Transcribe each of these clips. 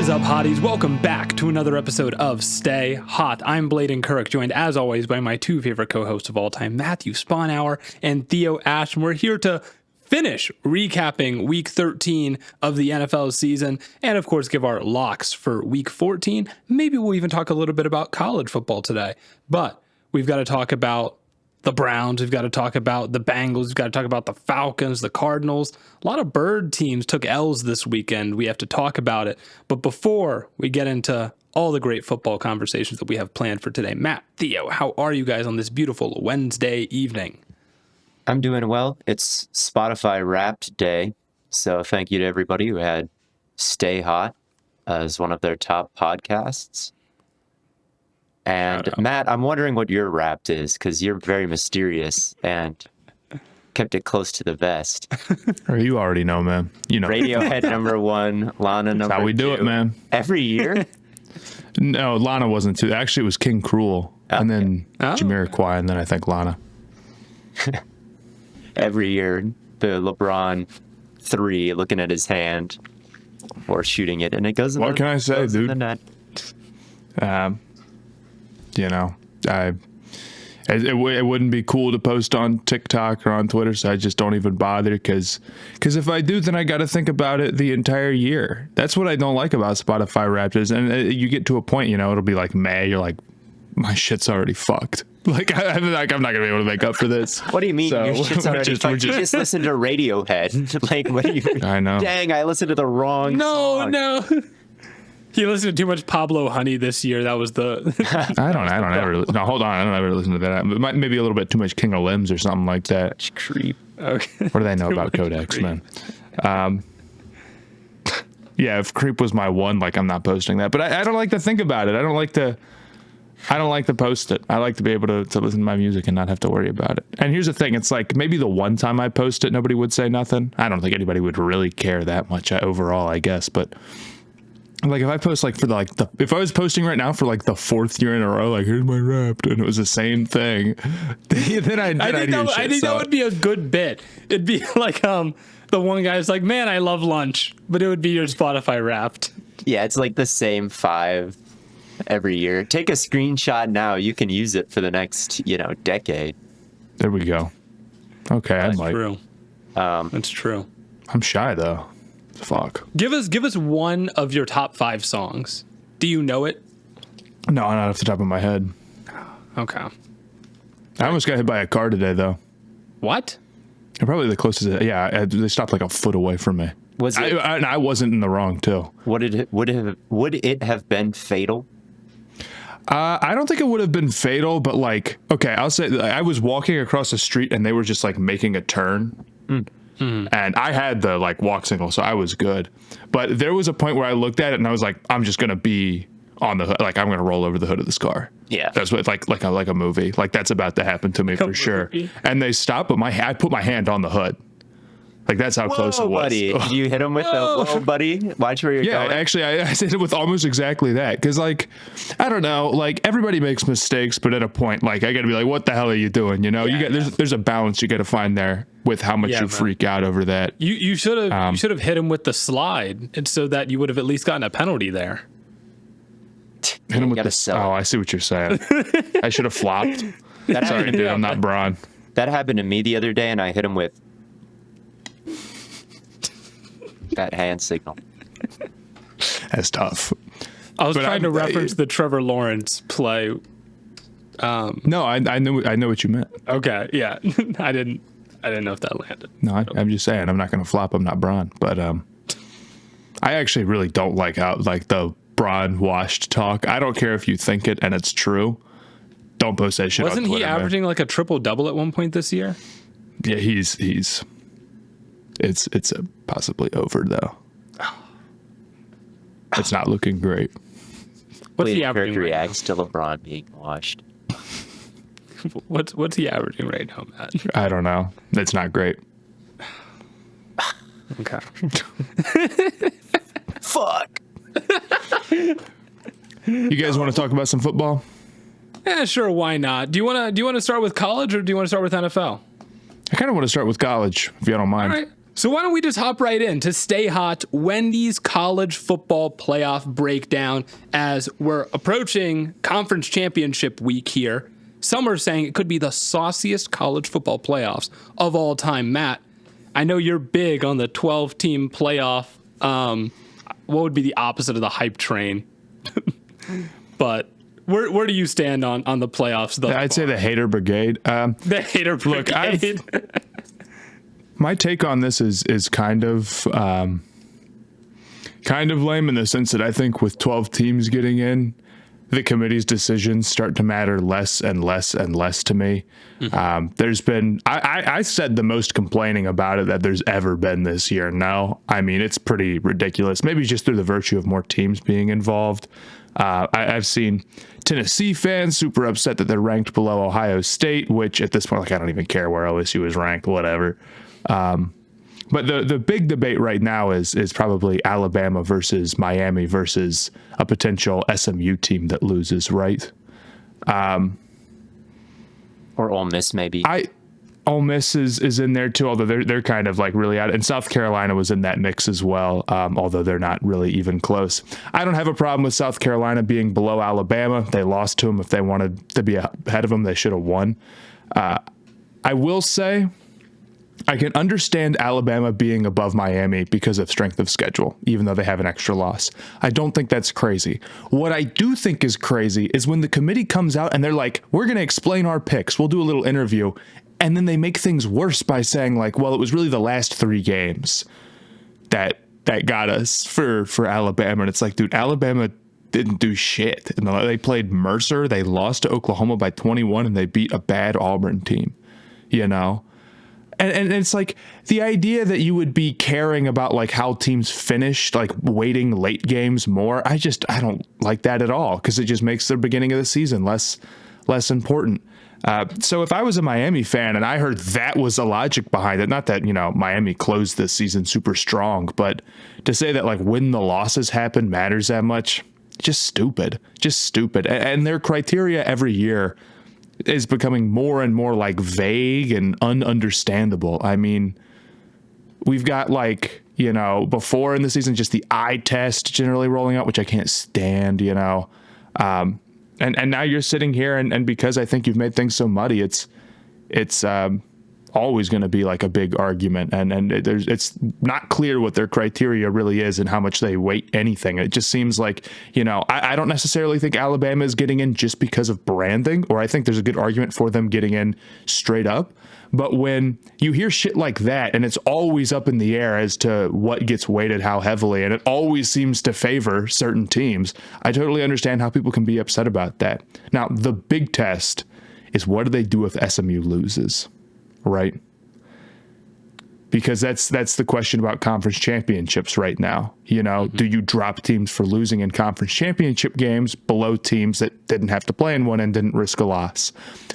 is up, hotties? Welcome back to another episode of Stay Hot. I'm Blaiden Kirk, joined as always by my two favorite co-hosts of all time, Matthew Sponhour and Theo Ash. And we're here to finish recapping Week 13 of the NFL season and, of course, give our locks for Week 14. Maybe we'll even talk a little bit about college football today. But we've got to talk about the Browns, we've got to talk about the Bengals, we've got to talk about the Falcons, the Cardinals. A lot of bird teams took L's this weekend. We have to talk about it. But before we get into all the great football conversations that we have planned for today, Matt, Theo, how are you guys on this beautiful Wednesday evening? I'm doing well. It's Spotify Wrapped Day. So thank you to everybody who had Stay Hot as one of their top podcasts. And Matt, I'm wondering what your Wrapped is, because you're very mysterious and kept it close to the vest. You already know, man. You know, Radiohead #1, Lana #2. That's how we do it, man. Every year? No, Lana wasn't too. Actually, it was King Cruel, and then Jamiroquai, and then I think Lana. Every year, the LeBron 3 looking at his hand or shooting it, and it goes in What can I say, dude? the net. You know, it wouldn't be cool to post on TikTok or on Twitter, so I just don't even bother, because if I do, then I got to think about it the entire year. That's what I don't like about Spotify Wrapped is, and you get to a point, you know, it'll be like May, you're like, my shit's already fucked. Like, I'm not going to be able to make up for this. What do you mean? So, Your shit's already fucked? You just listened to Radiohead. Like, what are you? I know. Dang, I listened to the wrong song. No. He listened to too much Pablo Honey this year. That was the... I don't ever... No, hold on. I don't ever listen to that. Maybe a little bit too much King of Limbs or something like that. Creep. Okay. What do they know about Codex, man? Yeah, if Creep was my one, like, I'm not posting that. But I don't like to think about it. I don't like to post it. I like to be able to listen to my music and not have to worry about it. And here's the thing. It's like maybe the one time I post it, nobody would say nothing. I don't think anybody would really care that much overall, I guess. But like if I post like if I was posting right now for like the 4th year in a row, like here's my Wrapped, and it was the same thing, then I think that would be a good bit. It'd be like the one guy's like, man, I love lunch, but it would be your Spotify Wrapped. Yeah, it's like the same 5 every year. Take a screenshot now. You can use it for the next, decade. There we go. Okay, That's true. That's true. I'm shy though. Fuck. Give us one of your top 5 songs. Do you know it? No, not off the top of my head. Okay. I almost got hit by a car today though. What? Probably the closest. Yeah, they stopped like a foot away from me. Was it? I wasn't in the wrong too. Would it have been fatal? I don't think it would have been fatal, but like, okay, I'll say I was walking across the street and they were just like making a turn. And I had the like walk signal, so I was good. But there was a point where I looked at it and I was like, I'm just going to be on the hood. Like, I'm going to roll over the hood of this car. Yeah. That's what, like a movie. Like, that's about to happen to me for sure. And they stopped, but I put my hand on the hood. Like, that's how close it was. Buddy. Did you hit him with the whoa, buddy? Watch where you're going. Yeah, actually, I did it with almost exactly that. Because, like, I don't know, like, everybody makes mistakes, but at a point, like, I got to be like, what the hell are you doing? You know, there's a balance you got to find there with how much you freak out over that. You should have hit him with the slide, and so that you would have at least gotten a penalty there. Hit him with the. Oh, I see what you're saying. I should have flopped. Sorry, dude, I'm not Braun. That happened to me the other day, and I hit him with that hand signal. That's tough. I was trying to reference the Trevor Lawrence play. No, I know what you meant. Okay, yeah, I didn't know if that landed. No, I'm just saying I'm not going to flop. I'm not Braun, but I actually really don't like how like the Braun washed talk. I don't care if you think it and it's true. Don't post that shit. Wasn't on Twitter, he averaging like a triple-double at one point this year? Yeah, he's. It's possibly over though. It's not looking great. What's he averaging? Kirk reacts to LeBron being washed. What's he averaging right now, Matt? I don't know. It's not great. Okay. Fuck. You guys want to talk about some football? Yeah, sure. Why not? Do you want to start with college or do you want to start with NFL? I kind of want to start with college, if you don't mind. So why don't we just hop right in to Stay Hot, Wendy's college football playoff breakdown, as we're approaching conference championship week here. Some are saying it could be the sauciest college football playoffs of all time. Matt, I know you're big on the 12-team playoff. What would be the opposite of the hype train? But where do you stand on the playoffs, though? I'd say the hater brigade. The hater brigade. My take on this is kind of lame in the sense that I think with 12 teams getting in, the committee's decisions start to matter less and less and less to me. There's been, I said the most complaining about it that there's ever been this year. No, I mean, it's pretty ridiculous. Maybe just through the virtue of more teams being involved. I've seen Tennessee fans super upset that they're ranked below Ohio State, which at this point, like, I don't even care where OSU is ranked, whatever. But the big debate right now is probably Alabama versus Miami versus a potential SMU team that loses, right? Or Ole Miss, maybe. Ole Miss is in there too, although they're kind of like really out. And South Carolina was in that mix as well, although they're not really even close. I don't have a problem with South Carolina being below Alabama. They lost to them. If they wanted to be ahead of them, they should have won. I will say, I can understand Alabama being above Miami because of strength of schedule, even though they have an extra loss. I don't think that's crazy. What I do think is crazy is when the committee comes out and they're like, we're going to explain our picks. We'll do a little interview. And then they make things worse by saying like, well, it was really the last 3 games that got us for Alabama. And it's like, dude, Alabama didn't do shit. And they played Mercer. They lost to Oklahoma by 21 and they beat a bad Auburn team, you know? And it's like the idea that you would be caring about like how teams finished, like waiting late games more. I don't like that at all because it just makes the beginning of the season less important. So if I was a Miami fan and I heard that was the logic behind it, not that, you know, Miami closed this season super strong, but to say that like when the losses happen matters that much, just stupid. And their criteria every year is becoming more and more like vague and ununderstandable. I mean, we've got like, you know, before in the season, just the eye test generally rolling out, which I can't stand, you know. And now you're sitting here and because I think you've made things so muddy, it's always going to be like a big argument. And it's not clear what their criteria really is and how much they weight anything. It just seems like, you know, I don't necessarily think Alabama is getting in just because of branding, or I think there's a good argument for them getting in straight up. But when you hear shit like that, and it's always up in the air as to what gets weighted how heavily, and it always seems to favor certain teams, I totally understand how people can be upset about that. Now, the big test is what do they do if SMU loses? Right? Because that's the question about conference championships right now. You know, do you drop teams for losing in conference championship games below teams that didn't have to play in one and didn't risk a loss?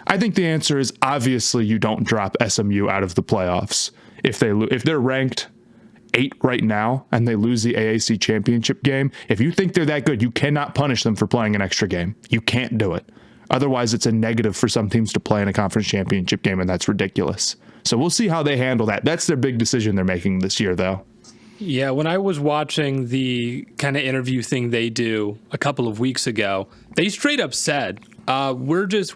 I think the answer is obviously you don't drop SMU out of the playoffs. If they're ranked 8 right now and they lose the AAC championship game, if you think they're that good, you cannot punish them for playing an extra game. You can't do it. Otherwise, it's a negative for some teams to play in a conference championship game, and that's ridiculous. So we'll see how they handle that. That's their big decision they're making this year, though. Yeah, when I was watching the kind of interview thing they do a couple of weeks ago, they straight up said, we're just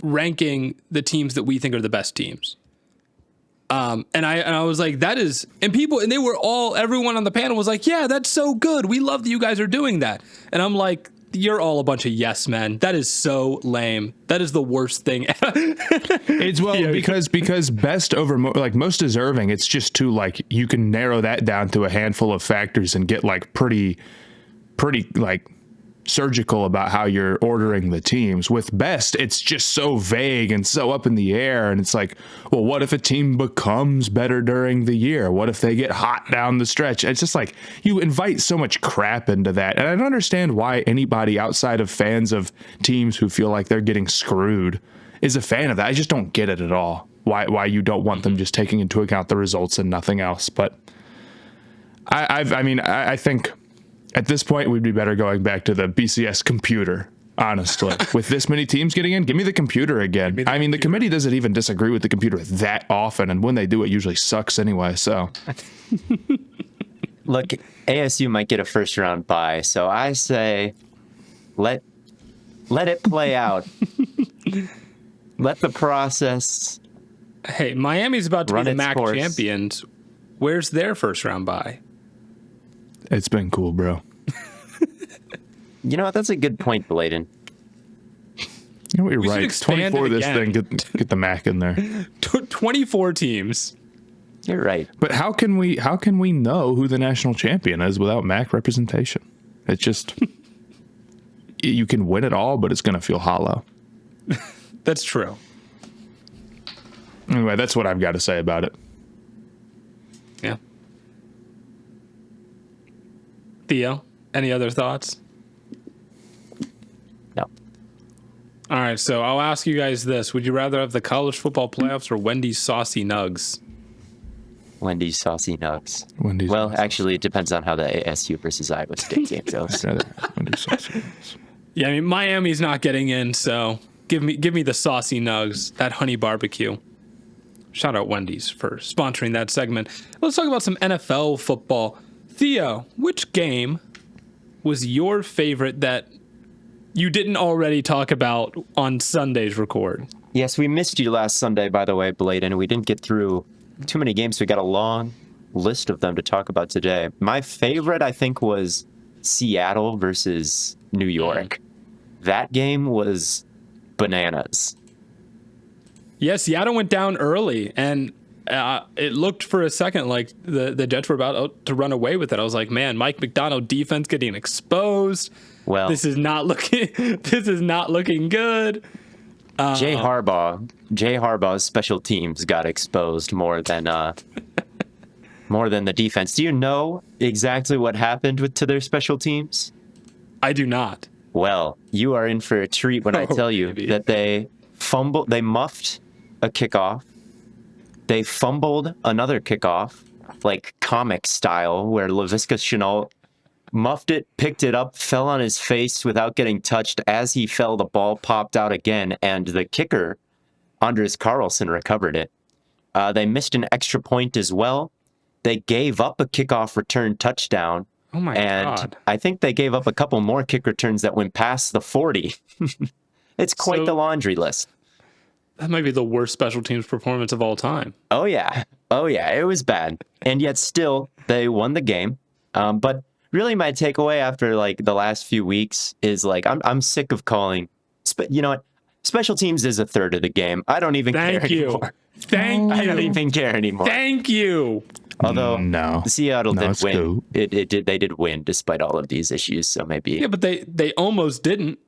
ranking the teams that we think are the best teams. And I was like, that is, and they were everyone on the panel was like, yeah, that's so good. We love that you guys are doing that. And I'm like, you're all a bunch of yes men. That is so lame. That is the worst thing. It's because best over like most deserving. It's just too like you can narrow that down to a handful of factors and get like pretty like surgical about how you're ordering the teams. With best, it's just so vague and so up in the air. And it's like, well, what if a team becomes better during the year? What if they get hot down the stretch? It's just like you invite so much crap into that. And I don't understand why anybody outside of fans of teams who feel like they're getting screwed is a fan of that. I just don't get it at all. Why you don't want them just taking into account the results and nothing else. But I think at this point, we'd be better going back to the BCS computer Honestly, with this many teams getting in, give me the computer again. The committee doesn't even disagree with the computer that often, and when they do, it usually sucks anyway. So, Look, ASU might get a first round bye, so I say let it play out. Let the process. Hey, Miami's about to be Run the its MAC course. champions. Where's their first round bye? it's been cool, bro. You know what? That's a good point, Blaiden. You know what? You're We should right. expand 24 it of this again. thing. Get the Mac in there. 24 teams. You're right. But how can we know who the national champion is without MAC representation? It's just you can win it all, but it's going to feel hollow. That's true. Anyway, that's what I've got to say about it. Yeah. Theo, any other thoughts? No. All right, so I'll ask you guys this. Would you rather have the college football playoffs or Wendy's Saucy Nugs? Wendy's Saucy Nugs. Wendy's Well, Saucy. actually, it depends on how the ASU versus Iowa State game goes. Wendy's saucy. Yeah, I mean, Miami's not getting in, so give me the Saucy Nugs, that honey barbecue. Shout out Wendy's for sponsoring that segment. Let's talk about some NFL football. Theo, which game was your favorite that you didn't already talk about on Sunday's record? Yes, we missed you last Sunday, by the way, Blaiden. We didn't get through too many games. We got a long list of them to talk about today. My favorite, I think, was Seattle versus New York. That game was bananas. Yeah, Seattle went down early, and it looked for a second like the Jets were about to run away with it. I was like, man, Mike McDonald defense getting exposed. Well, This is not looking good. Jay Harbaugh's special teams got exposed more than the defense. Do you know exactly what happened to their special teams? I do not. Well, you are in for a treat when I tell you baby. that they muffed a kickoff. They fumbled another kickoff, like comic style, where LaVisca Chenault muffed it, picked it up, fell on his face without getting touched. As he fell, the ball popped out again, and the kicker, Andres Carlson, recovered it. They missed an extra point as well. They gave up a kickoff return touchdown. Oh my And God. I think they gave up a couple more kick returns that went past the 40. It's quite So- the laundry list. That might be the worst special teams performance of all time. Oh yeah, it was bad, and yet still they won the game. But really, my takeaway after like the last few weeks is like I'm sick of calling. You know what? Special teams is a third of the game. I don't even care Thank you. anymore. Thank I don't you. even care anymore. Thank you. Although No. Seattle did it's win, cool. they did win despite all of these issues. So maybe Yeah, but they almost didn't.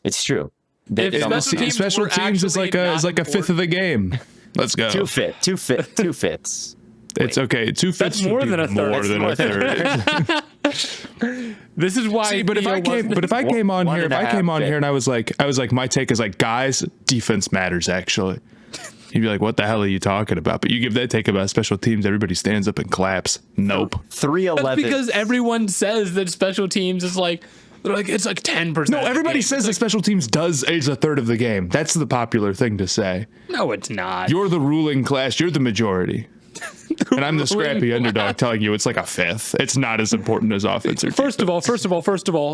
it's true. If They almost- special teams Special were teams is actually like not a fifth of the game. Let's go. two fifths. It's okay. Two fifths more would be than a third. More That's than more a than third. This is why. See, but if I came on One here, and a half and I was like, my take is like, guys, defense matters actually. You'd be like, what the hell are you talking about? But you give that take about special teams, everybody stands up and claps. Nope. 311. That's because everyone says that special teams is like, they're like it's like 10%. No, everybody says that special teams is a third of the game. That's the popular thing to say. No, it's not. You're the ruling class. You're the majority. And I'm the scrappy underdog telling you it's like a fifth. It's not as important as offense or First of all,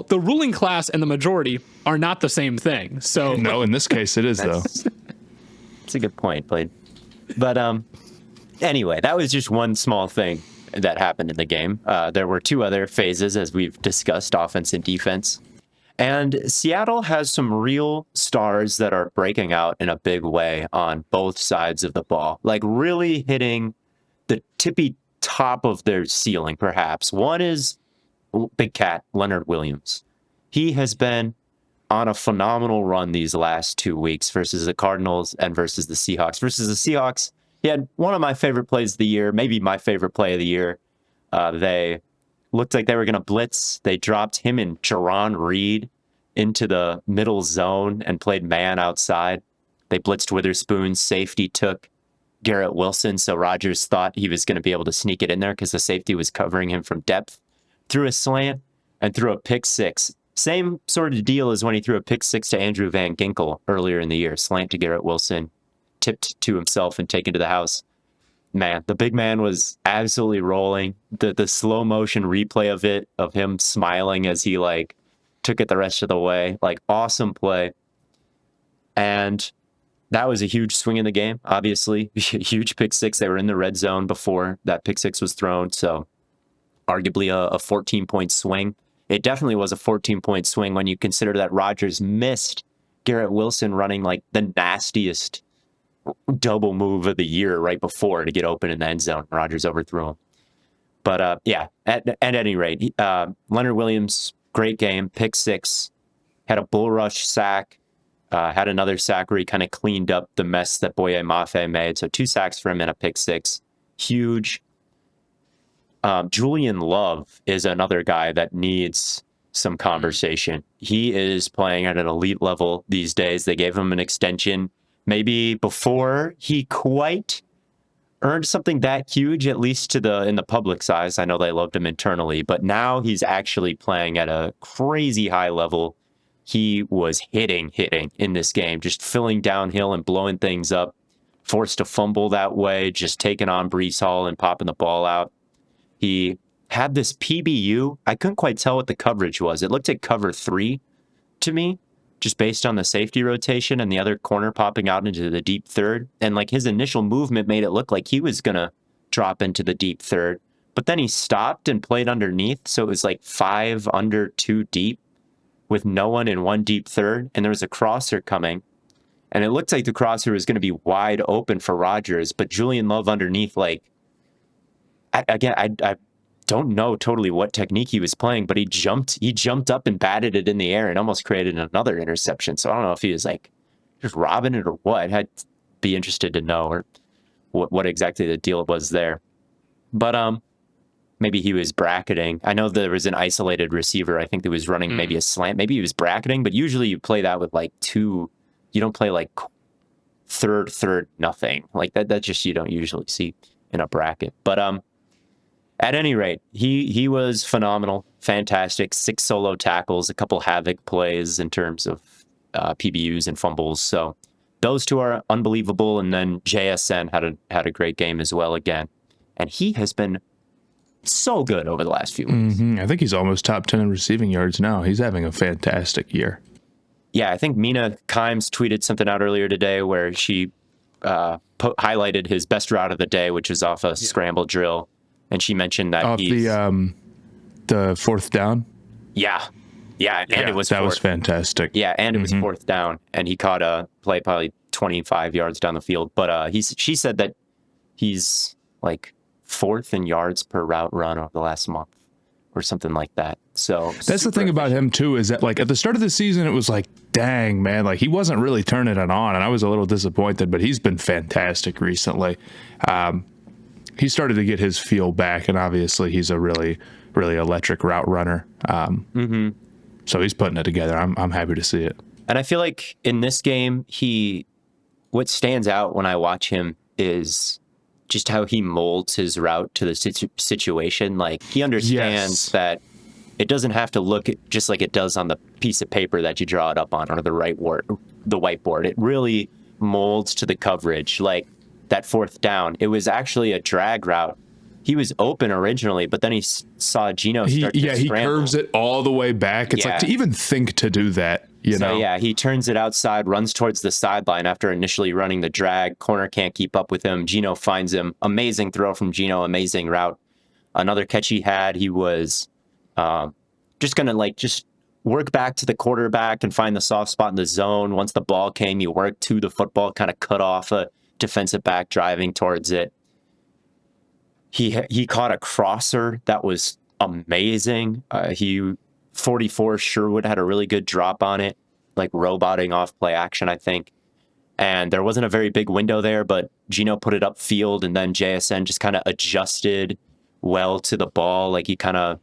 the ruling class and the majority are not the same thing. So no, in this case it is though. That's a good point, Blade. But anyway, that was just one small thing that happened in the game. There were two other phases, as we've discussed, offense and defense. And Seattle has some real stars that are breaking out in a big way on both sides of the ball, like really hitting the tippy top of their ceiling, perhaps. One is Big Cat, Leonard Williams. He has been on a phenomenal run these last 2 weeks versus the Cardinals and versus the Seahawks. Versus the Seahawks, he had one of my favorite plays of the year, maybe my favorite play of the year. They looked like they were going to blitz. They dropped him and Jerron Reed into the middle zone and played man outside. They blitzed Witherspoon. Safety took Garrett Wilson, so Rodgers thought he was going to be able to sneak it in there because the safety was covering him from depth. Threw a slant and threw a pick six. Same sort of deal as when he threw a pick six to Andrew Van Ginkel earlier in the year. Slant to Garrett Wilson, tipped to himself and taken to the house. Man, the big man was absolutely rolling. The slow motion replay of it, of him smiling as he like took it the rest of the way, like awesome play. And that was a huge swing in the game, obviously. Huge pick six. They were in the red zone before that pick six was thrown. So arguably a 14-point swing. It definitely was a 14-point swing when you consider that Rodgers missed Garrett Wilson running like the nastiest double move of the year right before to get open in the end zone. Rodgers overthrew him. But yeah, at any rate, Leonard Williams, great game, pick six, had a bull rush sack, had another sack where he kind of cleaned up the mess that Boye Mafe made. So 2 sacks for him and a pick six. Huge. Julian Love is another guy that needs some conversation. He is playing at an elite level these days. They gave him an extension maybe before he quite earned something that huge, at least in the public's eyes. I know they loved him internally, but now he's actually playing at a crazy high level. He was hitting in this game, just filling downhill and blowing things up, forced to fumble that way, just taking on Breece Hall and popping the ball out. He had this PBU. I couldn't quite tell what the coverage was. It looked like cover 3 to me, just based on the safety rotation and the other corner popping out into the deep third. And like his initial movement made it look like he was going to drop into the deep third, but then he stopped and played underneath. So it was like 5 under 2 deep with no one in 1 deep third. And there was a crosser coming, and it looked like the crosser was going to be wide open for Rodgers, but Julian Love underneath, like, I don't know totally what technique he was playing, but he jumped up and batted it in the air and almost created another interception. So I don't know if he was like just robbing it or what. I'd be interested to know or what exactly the deal was there. But maybe he was bracketing. I know there was an isolated receiver. I think that was running maybe a slant. Maybe he was bracketing, but usually you play that with like 2. You don't play like third, nothing. Like that just you don't usually see in a bracket. But at any rate, he was phenomenal, fantastic. 6 solo tackles, a couple havoc plays in terms of PBUs and fumbles. So those 2 are unbelievable. And then JSN had a great game as well again. And he has been so good over the last few weeks. I think he's almost top 10 in receiving yards now. He's having a fantastic year. Yeah, I think Mina Kimes tweeted something out earlier today where she highlighted his best route of the day, which was off a scramble drill. And she mentioned that the 4th down. Yeah, and it was that was fantastic. Yeah, and it was 4th down, and he caught a play probably 25 yards down the field. But she said that he's like 4th in yards per route run over the last month, or something like that. So that's the thing about him too, is that like at the start of the season, it was like, dang man, like he wasn't really turning it on, and I was a little disappointed. But he's been fantastic recently. He started to get his feel back, and obviously he's a really, really electric route runner. So he's putting it together. I'm happy to see it. And I feel like in this game, what stands out when I watch him is just how he molds his route to the situation. Like he understands that it doesn't have to look just like it does on the piece of paper that you draw it up on or the whiteboard. It really molds to the coverage. Like that 4th down, it was actually a drag route. He was open originally, but then he saw Geno start to scramble. He curves it all the way back. It's like to even think to do that, you know? Yeah, he turns it outside, runs towards the sideline after initially running the drag. Corner can't keep up with him. Geno finds him. Amazing throw from Geno, amazing route. Another catch he had, he was just going to just work back to the quarterback and find the soft spot in the zone. Once the ball came, he worked to the football, kind of cut off a defensive back driving towards it. He caught a crosser that was amazing. 44 Sherwood had a really good drop on it, like roboting off play action, I think. And there wasn't a very big window there, but Geno put it upfield, and then JSN just kind of adjusted well to the ball. Like he kind of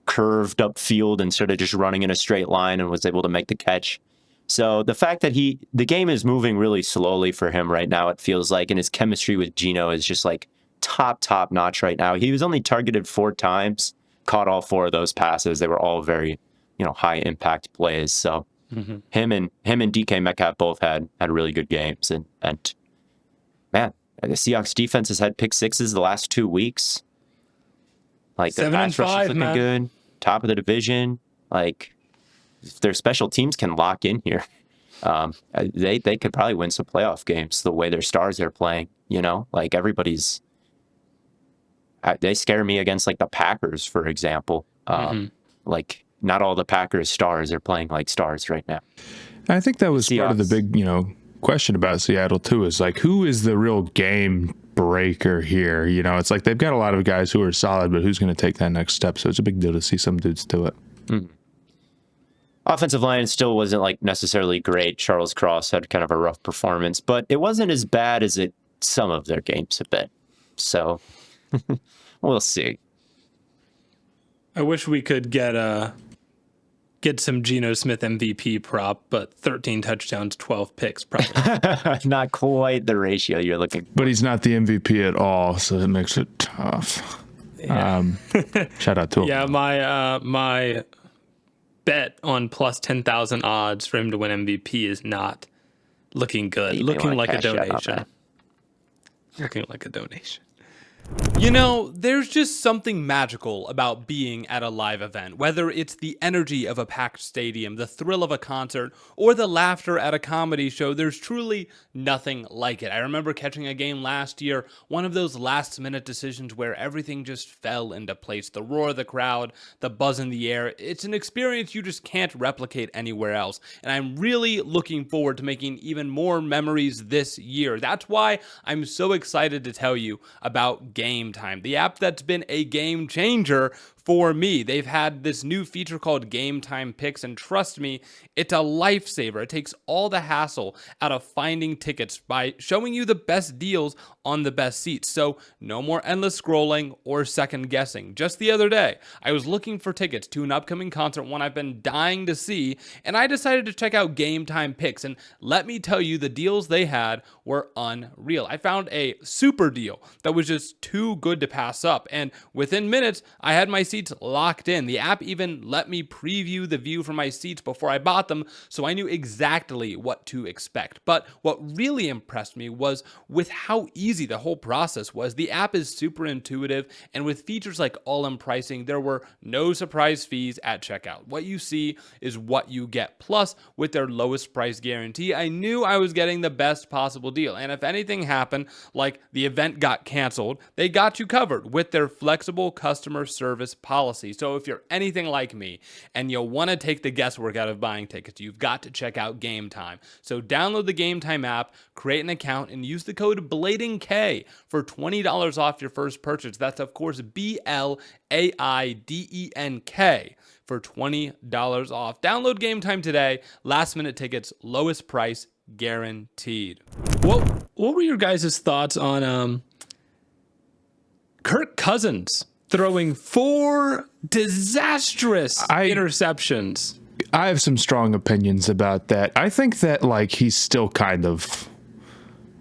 curved upfield instead of just running in a straight line, and was able to make the catch. So the fact that the game is moving really slowly for him right now, it feels like, and his chemistry with Geno is just like top notch right now. He was only targeted 4 times, caught all 4 of those passes. They were all very, high impact plays. So him and DK Metcalf both had really good games, and man, the Seahawks defense has had pick sixes the last 2 weeks. Like their pass rush is looking good, top of the division. Like if their special teams can lock in here, they could probably win some playoff games the way their stars are playing. Like everybody's. They scare me against like the Packers, for example. Like not all the Packers stars are playing like stars right now. I think that was Seahawks. part of the big, question about Seattle too, is like, who is the real game breaker here? It's like they've got a lot of guys who are solid, but who's going to take that next step? So it's a big deal to see some dudes do it. Offensive line still wasn't like necessarily great. Charles Cross had kind of a rough performance, but it wasn't as bad as some of their games have been. So we'll see. I wish we could get some Geno Smith MVP prop, but 13 touchdowns, 12 picks, probably. Not quite the ratio you're looking for. But he's not the MVP at all, so it makes it tough. Yeah. Shout out to him. Yeah, my bet on plus 10,000 odds for him to win MVP is not looking good. Looking like a donation. Looking like a donation. There's just something magical about being at a live event, whether it's the energy of a packed stadium, the thrill of a concert, or the laughter at a comedy show. There's truly nothing like it. I remember catching a game last year, one of those last-minute decisions where everything just fell into place. The roar of the crowd, the buzz in the air. It's an experience you just can't replicate anywhere else, and I'm really looking forward to making even more memories this year. That's why I'm so excited to tell you about Game Time, the app that's been a game changer for me. They've had this new feature called Game Time Picks, and trust me, it's a lifesaver. It takes all the hassle out of finding tickets by showing you the best deals on the best seats. So no more endless scrolling or second guessing. Just the other day, I was looking for tickets to an upcoming concert, one I've been dying to see, and I decided to check out Game Time Picks, and let me tell you, the deals they had were unreal. I found a super deal that was just too good to pass up, and within minutes, I had my seats locked in. The app even let me preview the view from my seats before I bought them, so I knew exactly what to expect. But what really impressed me was with how easy the whole process was. The app is super intuitive, and with features like all-in pricing, there were no surprise fees at checkout. What you see is what you get. Plus, with their lowest price guarantee, I knew I was getting the best possible deal. And if anything happened, like the event got canceled, they got you covered with their flexible customer service policy. So if you're anything like me and you want to take the guesswork out of buying tickets, you've got to check out Game Time. So download the Game Time app, create an account, and use the code BLADENK for $20 off your first purchase. That's, of course, BLAIDENK for $20 off. Download Game Time today. Last minute tickets, lowest price guaranteed. What were your guys' thoughts on Kirk Cousins throwing 4 disastrous interceptions? I have some strong opinions about that. I think that he's still kind of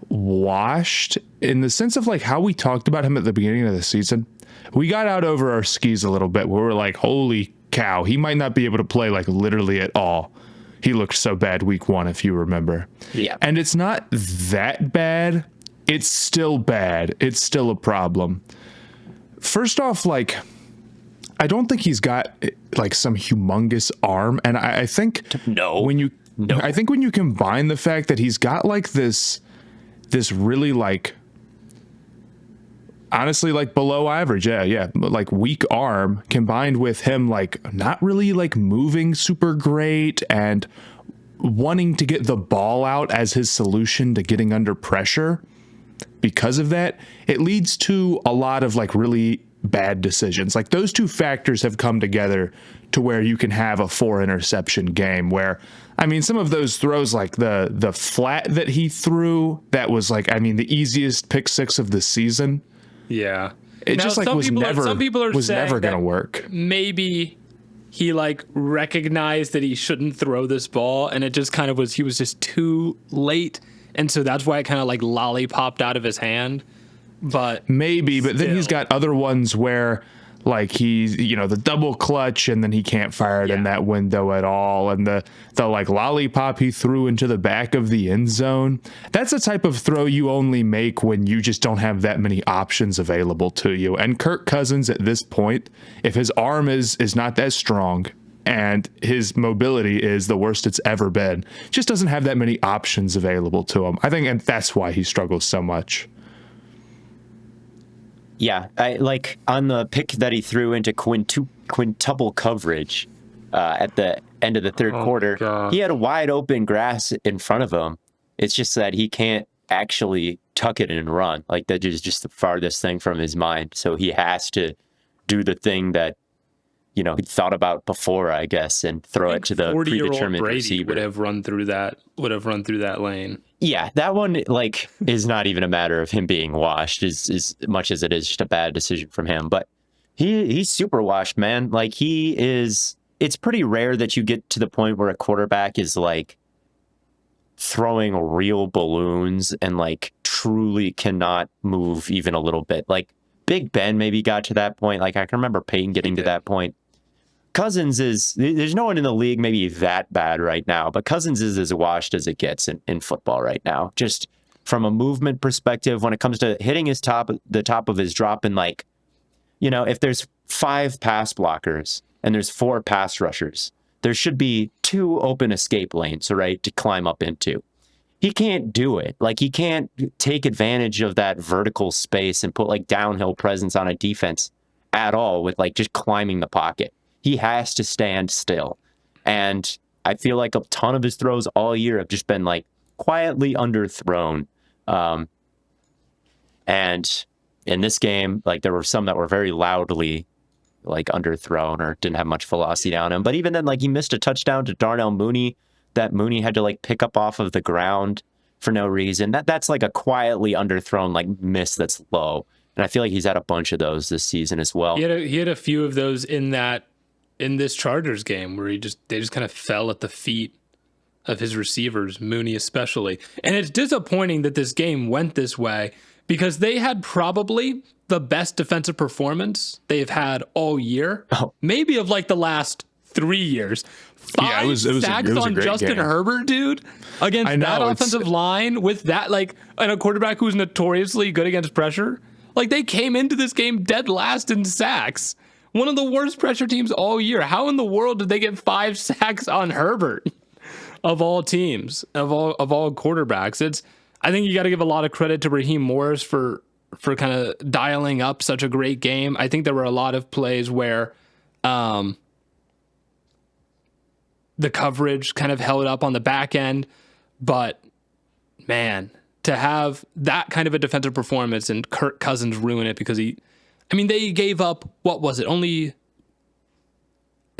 washed in the sense of how we talked about him at the beginning of the season. We got out over our skis a little bit where we're like, holy cow, he might not be able to play literally at all. He looked so bad week 1, if you remember. Yeah. And it's not that bad. It's still bad. It's still a problem. First off, I don't think he's got some humongous arm. And I think when you combine the fact that he's got this really honestly below average, weak arm combined with him not really moving super great and wanting to get the ball out as his solution to getting under pressure. Because of that, it leads to a lot of really bad decisions. Those two factors have come together to where you can have a 4 interception game where, some of those throws, the flat that he threw, that was the easiest pick 6 of the season. Yeah. It now, just was never going to work. Maybe he recognized that he shouldn't throw this ball, and it just he was just too late. And so that's why it kind of lollipopped out of his hand. But maybe, but then he's got other ones where Like he's, the double clutch and then he can't fire it in that window at all. And the like lollipop he threw into the back of the end zone. That's the type of throw you only make when you just don't have that many options available to you. And Kirk Cousins at this point, if his arm is not that strong and his mobility is the worst it's ever been, just doesn't have that many options available to him. I think, and that's why he struggles so much. Yeah, I like on the pick that he threw into quintuple coverage at the end of the third quarter. God. He had a wide open grass in front of him. It's just that he can't actually tuck it and run. Like that is just the farthest thing from his mind. So he has to do the thing that he thought about before, I guess, and throw it to the 40-year-old predetermined Brady receiver. would have run through that lane. Yeah, that one is not even a matter of him being washed as much as it is just a bad decision from him. But he's super washed, man. Like it's pretty rare that you get to the point where a quarterback is like throwing real balloons and like truly cannot move even a little bit. Like Big Ben maybe got to that point. Like I can remember Peyton getting to that point. Cousins there's no one in the league maybe that bad right now, but Cousins is as washed as it gets in football right now. Just from a movement perspective, when it comes to hitting the top of his drop, and like, if there's 5 pass blockers and there's 4 pass rushers, there should be 2 open escape lanes, right, to climb up into. He can't do it. Like he can't take advantage of that vertical space and put like downhill presence on a defense at all with like just climbing the pocket. He has to stand still. And I feel like a ton of his throws all year have just been like quietly underthrown. And in this game, like there were some that were very loudly like underthrown or didn't have much velocity on him. But even then, like he missed a touchdown to Darnell Mooney that Mooney had to like pick up off of the ground for no reason. That's like a quietly underthrown like miss that's low. And I feel like he's had a bunch of those this season as well. He had a few of those in this Chargers game where they just kind of fell at the feet of his receivers, Mooney especially. And it's disappointing that this game went this way because they had probably the best defensive performance they've had all year, maybe of like the last 3 years. 5 sacks on Justin Herbert, dude, against that offensive line with that, like, and a quarterback who's notoriously good against pressure. Like they came into this game dead last in sacks. One of the worst pressure teams all year. How in the world did they get 5 sacks on Herbert? Of all teams, of all quarterbacks, I think you got to give a lot of credit to Raheem Morris for kind of dialing up such a great game. I think there were a lot of plays where the coverage kind of held up on the back end, but man, to have that kind of a defensive performance and Kirk Cousins ruin it because they gave up, what was it? I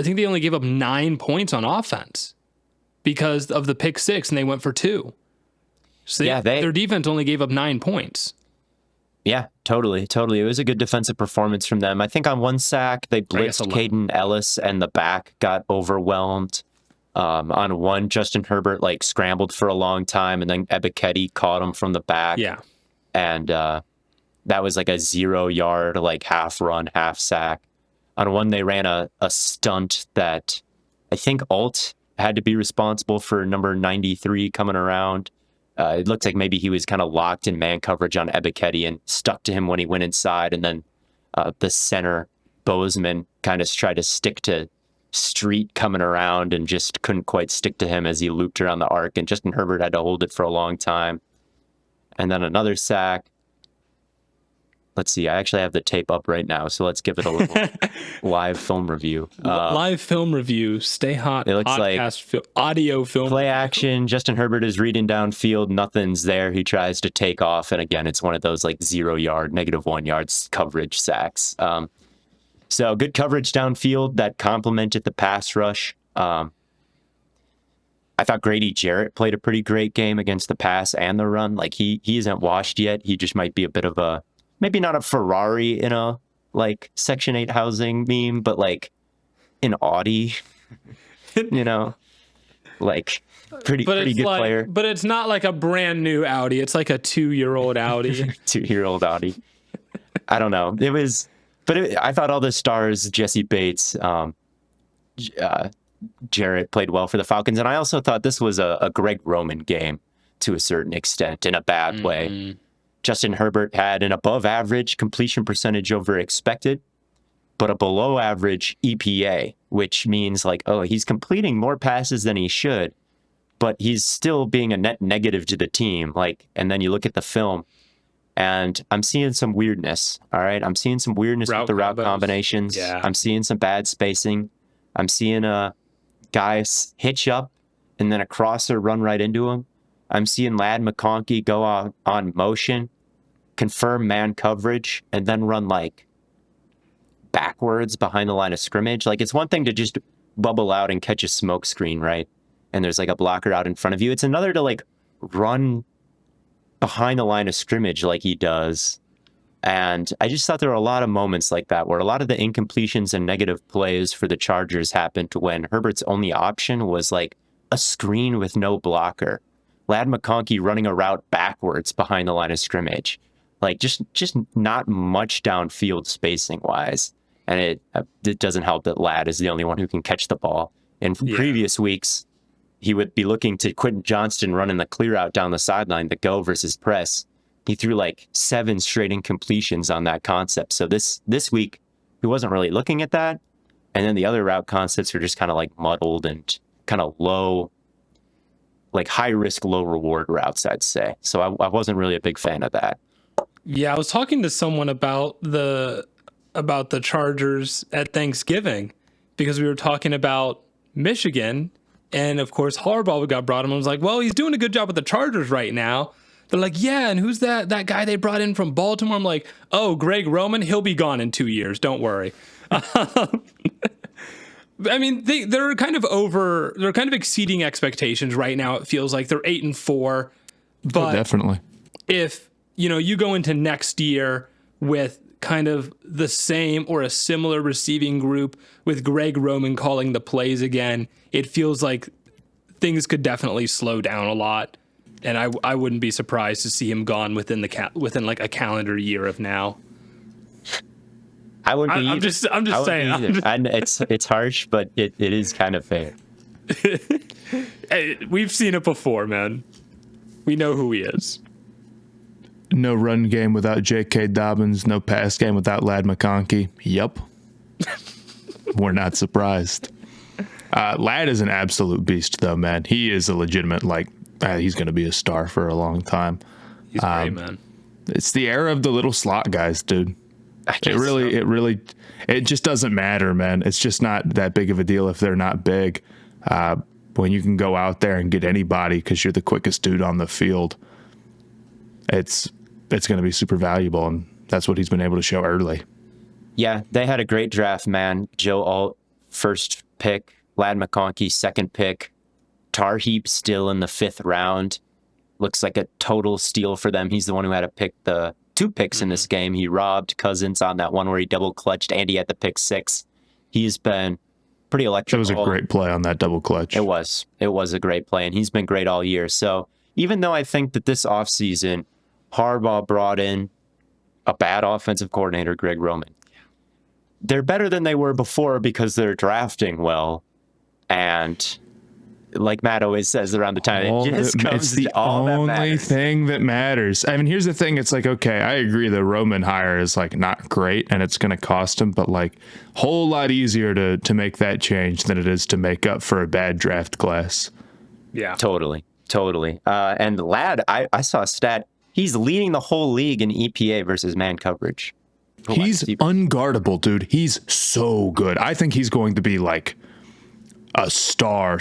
think they only gave up 9 points on offense because of the pick 6, and they went for 2. So their defense only gave up 9 points. Yeah, totally. It was a good defensive performance from them. I think on one sack, they blitzed Caden Ellis, and the back got overwhelmed. On one, Justin Herbert like scrambled for a long time, and then Ebiketie caught him from the back. Yeah, and that was like a 0-yard, like half run, half sack. On one, they ran a stunt that I think Alt had to be responsible for number 93 coming around. It looked like maybe he was kind of locked in man coverage on Ebiketie and stuck to him when he went inside. And then the center, Bozeman, kind of tried to stick to Street coming around and just couldn't quite stick to him as he looped around the arc. And Justin Herbert had to hold it for a long time. And then another sack. Let's see. I actually have the tape up right now, so let's give it a little live film review. Live film review. Stay hot. It looks like audio film. Play action. Justin Herbert is reading downfield. Nothing's there. He tries to take off, and again, it's one of those like 0-yard, -1 yards coverage sacks. So good coverage downfield that complemented the pass rush. I thought Grady Jarrett played a pretty great game against the pass and the run. Like he isn't washed yet. He just might be a bit of a, maybe not a Ferrari in a like Section 8 housing meme, but like an Audi, like pretty good player. But it's not like a brand new Audi. It's like a 2-year-old Audi. 2-year-old Audi. I don't know. But I thought all the stars, Jesse Bates, Jarrett played well for the Falcons. And I also thought this was a Greg Roman game to a certain extent in a bad way. Justin Herbert had an above average completion percentage over expected, but a below average EPA, which means like, oh, he's completing more passes than he should, but he's still being a net negative to the team. Like, and then you look at the film and I'm seeing some weirdness. All right. I'm seeing some weirdness with the route combinations. Yeah. I'm seeing some bad spacing. I'm seeing guys hitch up and then a crosser run right into him. I'm seeing Ladd McConkey go on motion, confirm man coverage, and then run like backwards behind the line of scrimmage. Like, it's one thing to just bubble out and catch a smoke screen, right? And there's like a blocker out in front of you. It's another to like run behind the line of scrimmage like he does. And I just thought there were a lot of moments like that where a lot of the incompletions and negative plays for the Chargers happened when Herbert's only option was like a screen with no blocker. Ladd McConkey running a route backwards behind the line of scrimmage. Like just not much downfield spacing wise. And it doesn't help that Ladd is the only one who can catch the ball. In previous weeks, he would be looking to Quentin Johnston running the clear out down the sideline, the go versus press. He threw like 7 straight incompletions on that concept. So this week, he wasn't really looking at that. And then the other route concepts were just kind of like muddled and kind of low, like high risk, low reward routes, I'd say. So I wasn't really a big fan of that. Yeah, I was talking to someone about the Chargers at Thanksgiving because we were talking about Michigan. And of course, Harbaugh got brought in and was like, well, he's doing a good job with the Chargers right now. They're like, yeah, and who's that guy they brought in from Baltimore? I'm like, oh, Greg Roman, he'll be gone in 2 years. Don't worry. I mean, they're kind of exceeding expectations right now. It feels like they're 8-4, but definitely. If you go into next year with kind of the same or a similar receiving group with Greg Roman calling the plays again, it feels like things could definitely slow down a lot. And I wouldn't be surprised to see him gone within like a calendar year of now. I wouldn't be. I'm just saying. It's harsh, but it is kind of fair. Hey, we've seen it before, man. We know who he is. No run game without J.K. Dobbins. No pass game without Ladd McConkey. Yup. We're not surprised. Ladd is an absolute beast, though, man. He is a legitimate, he's going to be a star for a long time. He's great, man. It's the era of the little slot guys, dude. It just doesn't matter, man. It's just not that big of a deal if they're not big. When you can go out there and get anybody because you're the quickest dude on the field, it's going to be super valuable, and that's what he's been able to show early. Yeah, they had a great draft, man. Joe Alt, first pick. Ladd McConkey, second pick. Tarheeb still in the 5th round. Looks like a total steal for them. He's the one who had to pick the 2 picks in this game. He robbed Cousins on that one where he double clutched. Andy had the pick 6. He's been pretty electric. That was a great play on that double clutch. It was a great play, and he's been great all year. So even though I think that this offseason, Harbaugh brought in a bad offensive coordinator, Greg Roman, they're better than they were before because they're drafting well. And like Matt always says around the time, it's the only thing that matters. I mean, here's the thing. It's like, okay, I agree the Roman hire is like not great and it's going to cost him, but like whole lot easier to make that change than it is to make up for a bad draft class. Yeah, totally. And Ladd, I saw a stat. He's leading the whole league in EPA versus man coverage. He's unguardable, dude. He's so good. I think he's going to be like a star,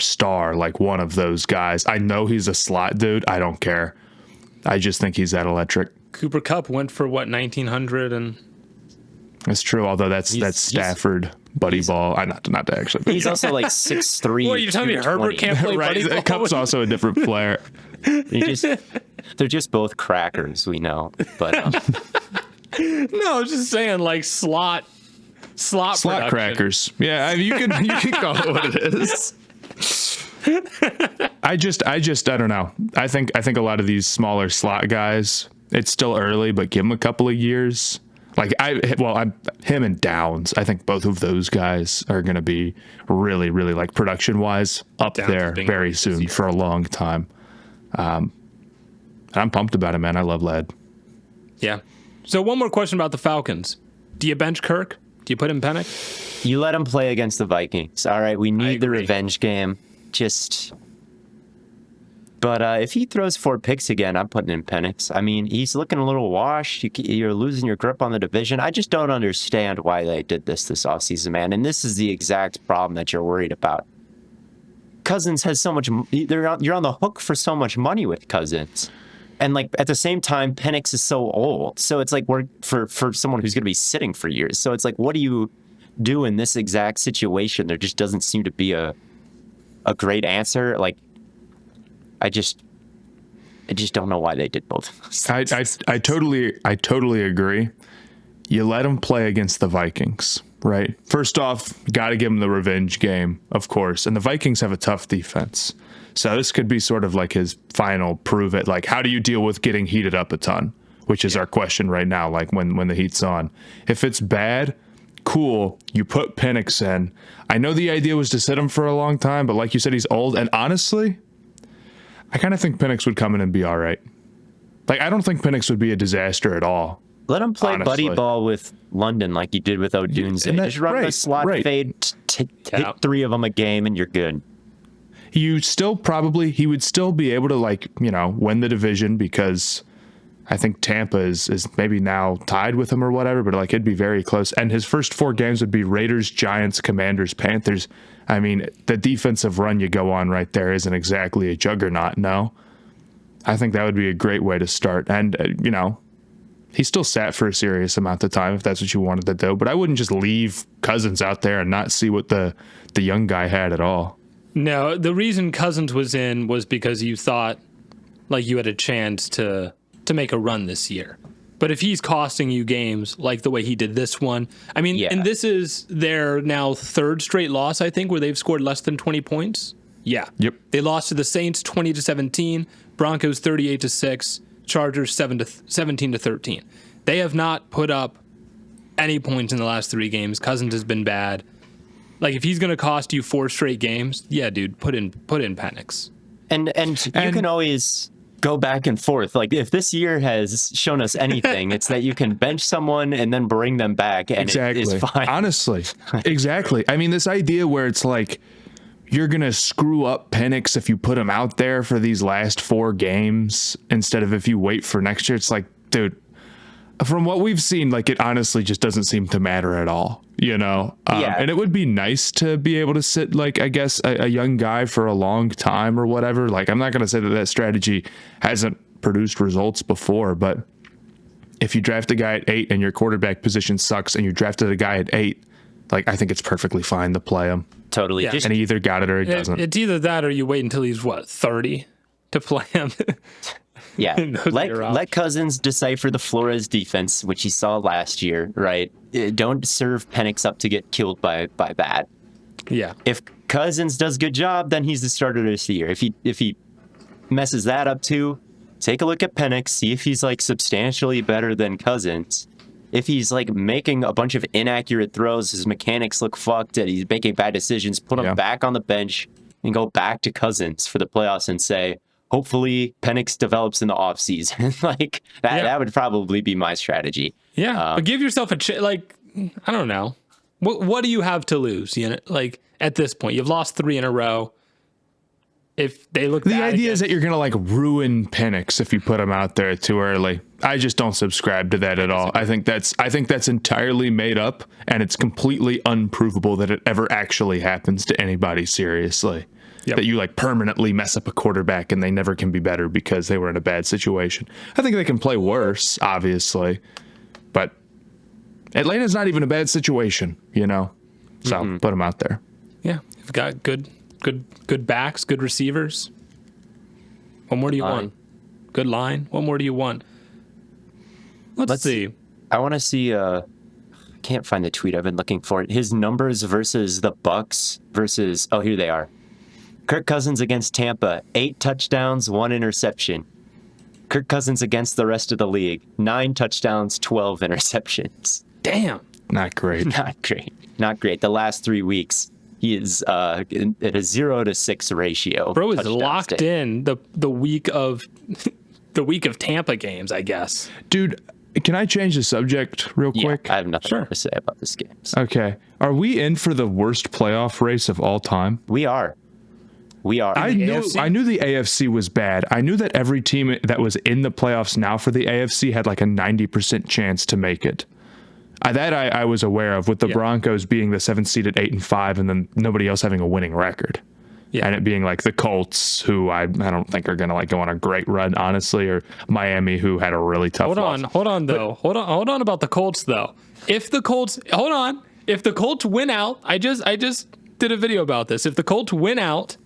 like one of those guys. I know he's a slot dude. I don't care. I just think he's that electric. Cooper Kupp went for what, 1900 and That's true, although that's Stafford buddy ball. Not to actually. He's also like 6'3". What, you telling me Herbert can't play buddy ball? Kupp's also a different player. They're just both crackers, we know. But no, I was just saying like slot crackers. Yeah, I mean, you can call it what it is. I don't know. I think a lot of these smaller slot guys, it's still early, but give them a couple of years. Like him and Downs. I think both of those guys are going to be really, really like production wise up Downs there being very this soon year. for a long time. I'm pumped about it, man. I love Led. Yeah. So one more question about the Falcons. Do you bench Kirk? Do you put him Penix? You let him play against the Vikings. All right, we need the agree. revenge game. But if he throws 4 picks again, I'm putting in Penix. I mean, he's looking a little washed. You're losing your grip on the division. I just don't understand why they did this offseason, man. And this is the exact problem that you're worried about. Cousins has so much. You're on the hook for so much money with Cousins. And like at the same time, Penix is so old. So it's like we're for someone who's going to be sitting for years. So it's like, what do you do in this exact situation? There just doesn't seem to be a great answer. Like, I just don't know why they did both. I totally agree. You let him play against the Vikings, right? First off, got to give him the revenge game, of course. And the Vikings have a tough defense. So this could be sort of like his final prove it. Like, how do you deal with getting heated up a ton? Which is our question right now, like when the heat's on. If it's bad, cool, you put Penix in. I know the idea was to sit him for a long time, but like you said, he's old. And honestly, I kind of think Penix would come in and be all right. Like, I don't think Penix would be a disaster at all. Let him play honestly. buddy ball with London like you did with Odunze. Just run the slot fade, hit 3 of them a game, and you're good. He would still be able to, like, you know, win the division because I think Tampa is maybe now tied with him or whatever, but like it'd be very close. And his first 4 games would be Raiders, Giants, Commanders, Panthers. I mean, the defensive run you go on right there isn't exactly a juggernaut, no. I think that would be a great way to start. And, you know, he still sat for a serious amount of time if that's what you wanted to do. But I wouldn't just leave Cousins out there and not see what the young guy had at all. No, the reason Cousins was in was because you thought like you had a chance to make a run this year. But if he's costing you games like the way he did this one, I mean, and this is their now 3rd straight loss, I think, where they've scored less than 20 points. Yeah. Yep. They lost to the Saints 20-17, Broncos 38-6, Chargers 17-13. They have not put up any points in the last 3 games. Cousins has been bad. Like, if he's going to cost you 4 straight games, yeah, dude, put in Penix. And you can always go back and forth. Like, if this year has shown us anything, it's that you can bench someone and then bring them back, and exactly. it is fine. Honestly, exactly. I mean, this idea where it's like you're going to screw up Penix if you put him out there for these last 4 games instead of if you wait for next year. It's like, dude, from what we've seen, like, it honestly just doesn't seem to matter at all, you know? And it would be nice to be able to sit, like, I guess, a young guy for a long time or whatever. Like, I'm not going to say that strategy hasn't produced results before, but if you draft a guy at 8 and your quarterback position sucks and you drafted a guy at 8, like, I think it's perfectly fine to play him. Totally. Yeah. And he either got it or he doesn't. It's either that or you wait until he's, 30 to play him. Yeah, let Cousins decipher the Flores defense, which he saw last year, right? Don't serve Penix up to get killed by that. Yeah. If Cousins does a good job, then he's the starter this year. If he messes that up too, take a look at Penix, see if he's like substantially better than Cousins. If he's like making a bunch of inaccurate throws, his mechanics look fucked, and he's making bad decisions, put him back on the bench and go back to Cousins for the playoffs and say, hopefully Penix develops in the offseason. Like that would probably be my strategy. Yeah, but give yourself a like, I don't know. What do you have to lose? You know, like at this point, you've lost 3 in a row. If they look, the idea is that you're gonna like ruin Penix if you put him out there too early. I just don't subscribe to that at all. I think that's entirely made up, and it's completely unprovable that it ever actually happens to anybody seriously. Yep. That you like permanently mess up a quarterback and they never can be better because they were in a bad situation. I think they can play worse, obviously, but Atlanta's not even a bad situation, you know. So put them out there. Yeah, you've got good backs, good receivers. What more do you want? Good line. What more do you want? Let's see. I want to see. I can't find the tweet. I've been looking for it. His numbers versus the Bucs versus. Oh, here they are. Kirk Cousins against Tampa, 8 touchdowns, 1 interception. Kirk Cousins against the rest of the league. 9 touchdowns, 12 interceptions. Damn. Not great. Not great. Not great. The last 3 weeks, he is at a 0-6 ratio. Bro is touchdowns locked to- in the week of the week of Tampa games, I guess. Dude, can I change the subject real Yeah, quick? I have nothing Sure. to say about this game. Okay. Are we in for the worst playoff race of all time? We are. I knew AFC? the AFC was bad. I knew that every team that was in the playoffs now for the AFC had like a 90% chance to make it. I was aware of, with the Yeah. Broncos being the 7th seed at 8-5, and then nobody else having a winning record. Yeah. And it being like the Colts, who I don't think are going to like go on a great run, honestly, or Miami, who had a really tough Hold loss. on about the Colts though. If the Colts win out, I just did a video about this. If the Colts win out,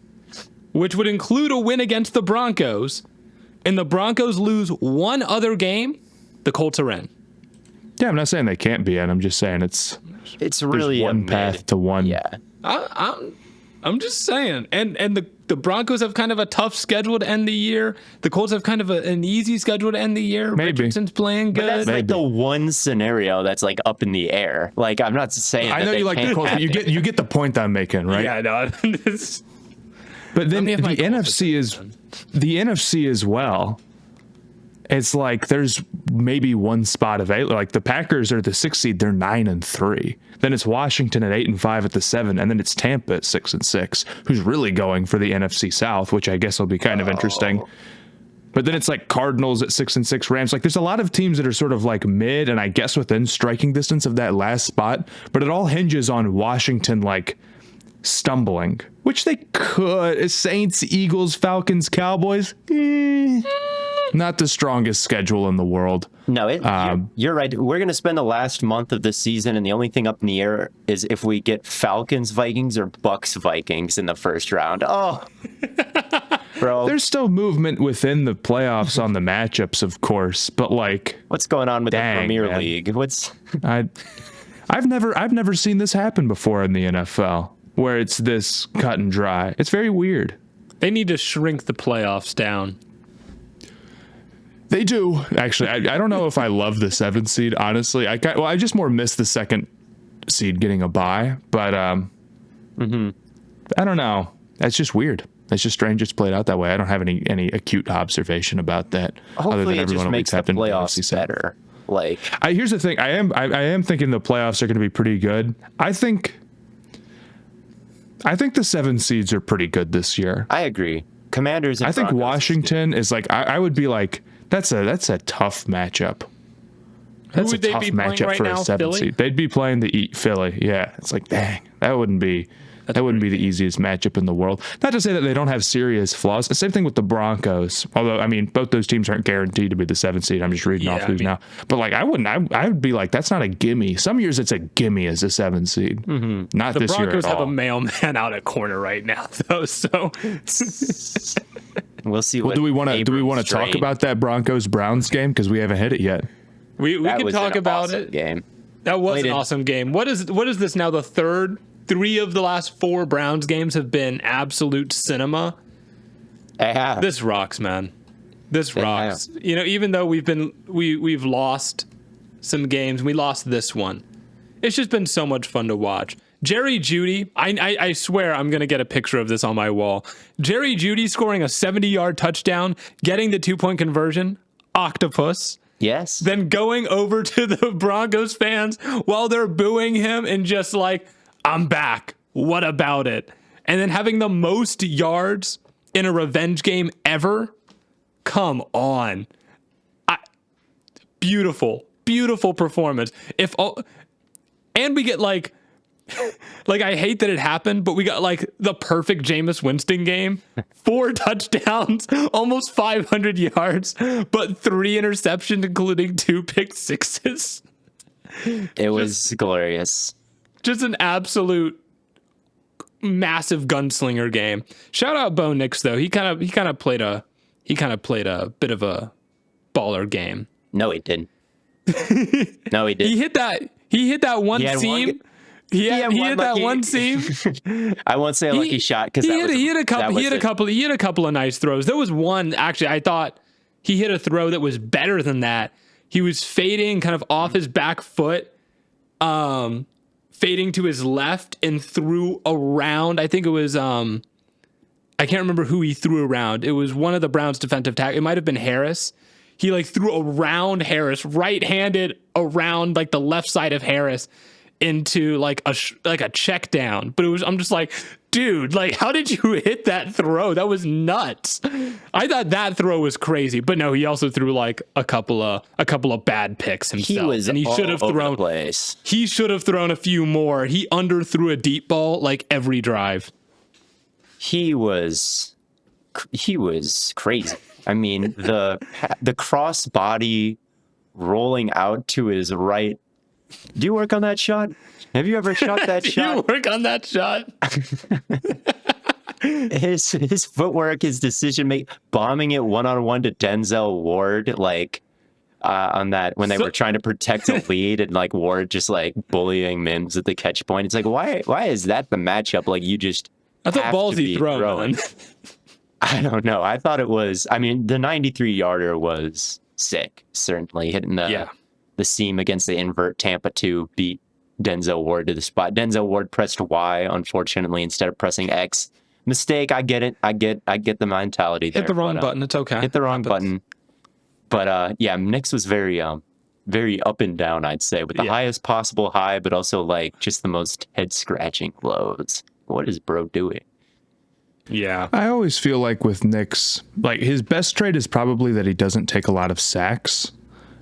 which would include a win against the Broncos, and the Broncos lose one other game, the Colts are in. Yeah, I'm not saying they can't be in. I'm just saying it's really one a mid. path to one. Yeah. I'm just saying. And the Broncos have kind of a tough schedule to end the year. The Colts have kind of an easy schedule to end the year. Maybe. Richardson's playing good. But that's like the one scenario that's like up in the air. Like, I'm not saying I that know they you like the can't Colts, but happen. you get the point I'm making, right? Yeah, no. It's, But then me the if my Colts NFC as well. It's like there's maybe one spot available. Like the Packers are the 6th seed; they're 9-3. Then it's Washington at 8-5 at the 7, and then it's Tampa at 6-6, who's really going for the NFC South, which I guess will be kind of interesting. But then it's like Cardinals at 6-6, Rams. Like there's a lot of teams that are sort of like mid, and I guess within striking distance of that last spot. But it all hinges on Washington like stumbling, which they could. Saints, Eagles, Falcons, Cowboys. Not the strongest schedule in the world. No, you're right. We're going to spend the last month of the season, and the only thing up in the air is if we get Falcons, Vikings, or Bucs, Vikings in the first round. Oh, bro. There's still movement within the playoffs on the matchups, of course, but like, What's going on with the Premier man. League? I've never seen this happen before in the NFL, where it's this cut and dry. It's very weird. they need to shrink the playoffs down. They do, actually. I don't know if I love the 7th seed, honestly. I just more miss the 2nd seed getting a bye, but I don't know. That's just weird. It's just strange it's played out that way. I don't have any acute observation about that. other Hopefully, than it just will be makes the tapped into playoffs NFC South. better. Like, Here's the thing. I am thinking the playoffs are going to be pretty good. I think the 7 seeds are pretty good this year. I agree. Commanders. And I think Broncos is Washington is like I would be like that's a tough matchup. That's a would they tough be playing matchup right for now, a 7 Philly? seed. They'd be playing the Philly. Yeah, it's like dang, that wouldn't be the easiest matchup in the world. Not to say that they don't have serious flaws. The same thing with the Broncos. Although I mean, both those teams aren't guaranteed to be the 7th seed. I'm just reading off who's now. But like I would be like that's not a gimme. Some years it's a gimme as a 7 seed. Not The this Broncos year at have all. a mailman out at corner right now, though. So We'll see. Well, do we want to talk about that Broncos Browns game because we haven't hit it yet? we that can was talk an about awesome it. Game. That was Blaiden. an awesome game. What is this now? The third? 3 of the last 4 Browns games have been absolute cinema. Yeah. This rocks, man. This Yeah. rocks. You know, even though we've lost some games, we lost this one. It's just been so much fun to watch. Jerry Jeudy, I swear I'm going to get a picture of this on my wall. Jerry Jeudy scoring a 70-yard touchdown, getting the 2-point conversion, octopus. Yes. Then going over to the Broncos fans while they're booing him and just like, I'm back. What about it? And then having the most yards in a revenge game ever. Come on. Beautiful performance. And we get like I hate that it happened, but we got like the perfect Jameis Winston game. 4 touchdowns, almost 500 yards, but 3 interceptions, including 2 pick sixes. It was glorious. Just an absolute massive gunslinger game. Shout out Bo Nix though. He kind of played a bit of a baller game. No, he didn't. No, he didn't. He hit that one He had one- seam. He hit that one seam. I won't say a lucky shot because he had a couple of nice throws. There was one actually I thought he hit a throw that was better than that. He was fading kind of off his back foot, fading to his left and threw around. I think it was, I can't remember who he threw around. It was one of the Browns defensive tackle. It might've been Harris. He like threw around Harris, right-handed around like the left side of Harris into like a check down. But I'm just like, dude, like, how did you hit that throw? That was nuts. I thought that throw was crazy, but no, he also threw like a couple of bad picks himself. He should have thrown place. He should have thrown a few more. He underthrew a deep ball like every drive. He was crazy. I mean, the cross body rolling out to his right. Do you work on that shot? Have you ever shot that shot? Do you work on that shot? His footwork, his decision make, bombing it 1-on-1 to Denzel Ward, like on that when they were trying to protect the lead, and like Ward just like bullying Mims at the catch point. It's like, why is that the matchup? Like, you just I thought ballsy throwing. I don't know. I thought it was. I mean, the 93-yarder was sick. Certainly hitting the seam against the invert. Tampa 2 beat Denzel Ward to the spot. Denzel Ward pressed Y, unfortunately, instead of pressing X. Mistake. I get it. I get the mentality there. Hit the wrong button. It's okay. Hit the wrong button. But yeah, Knicks was very up and down, I'd say, with the highest possible high, but also like just the most head scratching lows. What is bro doing? Yeah. I always feel like with Knicks, like his best trait is probably that he doesn't take a lot of sacks.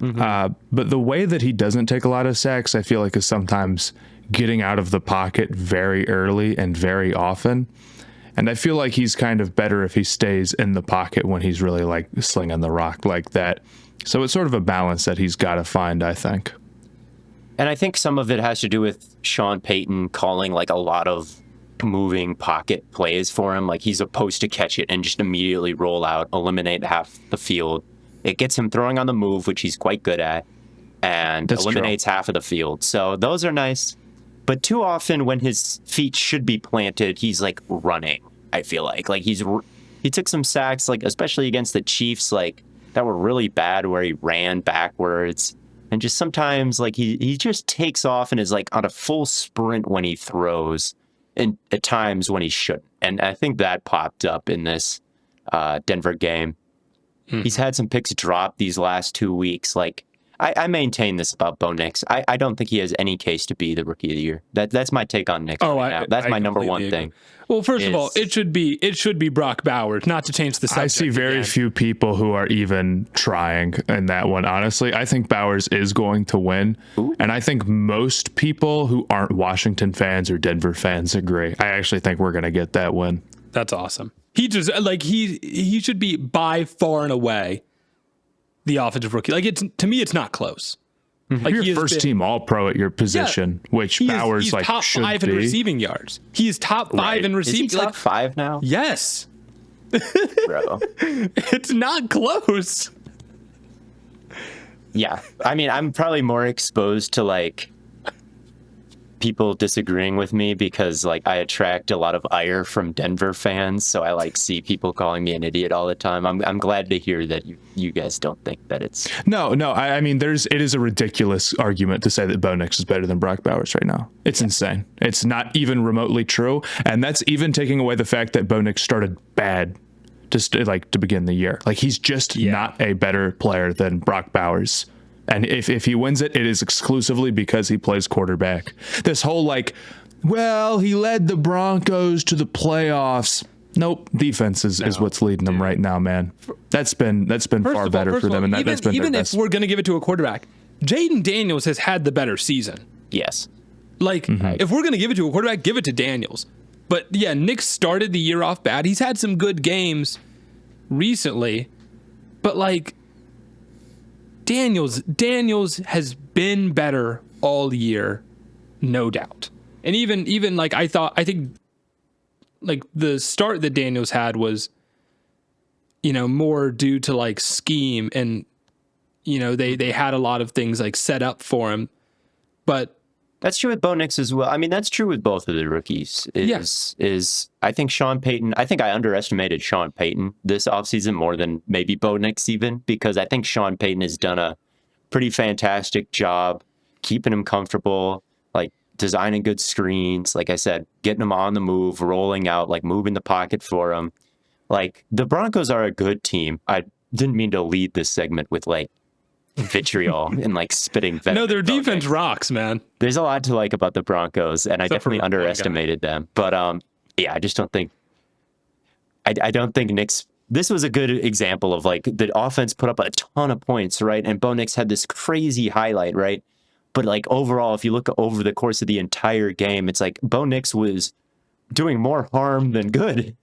But the way that he doesn't take a lot of sacks, I feel like is sometimes getting out of the pocket very early and very often. And I feel like he's kind of better if he stays in the pocket when he's really like slinging the rock like that. So it's sort of a balance that he's got to find, I think. And I think some of it has to do with Sean Payton calling like a lot of moving pocket plays for him. Like, he's supposed to catch it and just immediately roll out, eliminate half the field. It gets him throwing on the move, which he's quite good at, and eliminates half of the field. So those are nice. But too often when his feet should be planted, he's like running, I feel like. Like, he took some sacks, like especially against the Chiefs, like that were really bad, where he ran backwards. And just sometimes like he just takes off and is like on a full sprint when he throws, and at times when he shouldn't. And I think that popped up in this Denver game. He's had some picks drop these last 2 weeks. Like, I maintain this about Bo Nix. I don't think he has any case to be the rookie of the year. That's my take on Nix right now. That's my number one thing. Well, first of all, it should be Brock Bowers, not to change the subject. I see very few people who are even trying in that one, honestly. I think Bowers is going to win. Ooh. And I think most people who aren't Washington fans or Denver fans agree. I actually think we're going to get that win. That's awesome. He just like he should be by far and away the offensive rookie. Like, to me, it's not close. Like, you're first team All-Pro at your position, which Bowers like top should 5 be. in receiving yards. He is top 5 in receiving. Is he top 5 now? Yes. Bro. It's not close. Yeah. I mean, I'm probably more exposed to like people disagreeing with me because like I attract a lot of ire from Denver fans, so I like see people calling me an idiot all the time. I'm glad to hear that you guys don't think that it's no. I mean, it is a ridiculous argument to say that Bo Nix is better than Brock Bowers right now. It's insane. It's not even remotely true, and that's even taking away the fact that Bo Nix started bad to begin the year. Like, he's just not a better player than Brock Bowers. And if he wins it, it is exclusively because he plays quarterback. This whole like, well, he led the Broncos to the playoffs. Nope, defense is what's leading them right now, man. That's been far better for them, and that's been even their if we're gonna give it to a quarterback, Jaden Daniels has had the better season. Yes. Like, if we're gonna give it to a quarterback, give it to Daniels. But yeah, Nick started the year off bad. He's had some good games recently, but like, Daniels has been better all year, no doubt. And even like I think like the start that Daniels had was, more due to like scheme, and they had a lot of things like set up for him. But That's true with Bo Nix as well. I mean, that's true with both of the rookies. Is I think Sean Payton, I think I underestimated Sean Payton this offseason more than maybe Bo Nix even, because I think Sean Payton has done a pretty fantastic job keeping him comfortable, like designing good screens, like I said, getting him on the move, rolling out, like moving the pocket for him. Like, the Broncos are a good team. I didn't mean to lead this segment with like vitriol and like spitting venom. No, their defense rocks, man. There's a lot to like about the Broncos, and I definitely underestimated them. But yeah, I just don't think I don't think Nick's. This was a good example of like the offense put up a ton of points, right? And Bo Nix had this crazy highlight, right? But like overall, if you look over the course of the entire game, it's like Bo Nix was doing more harm than good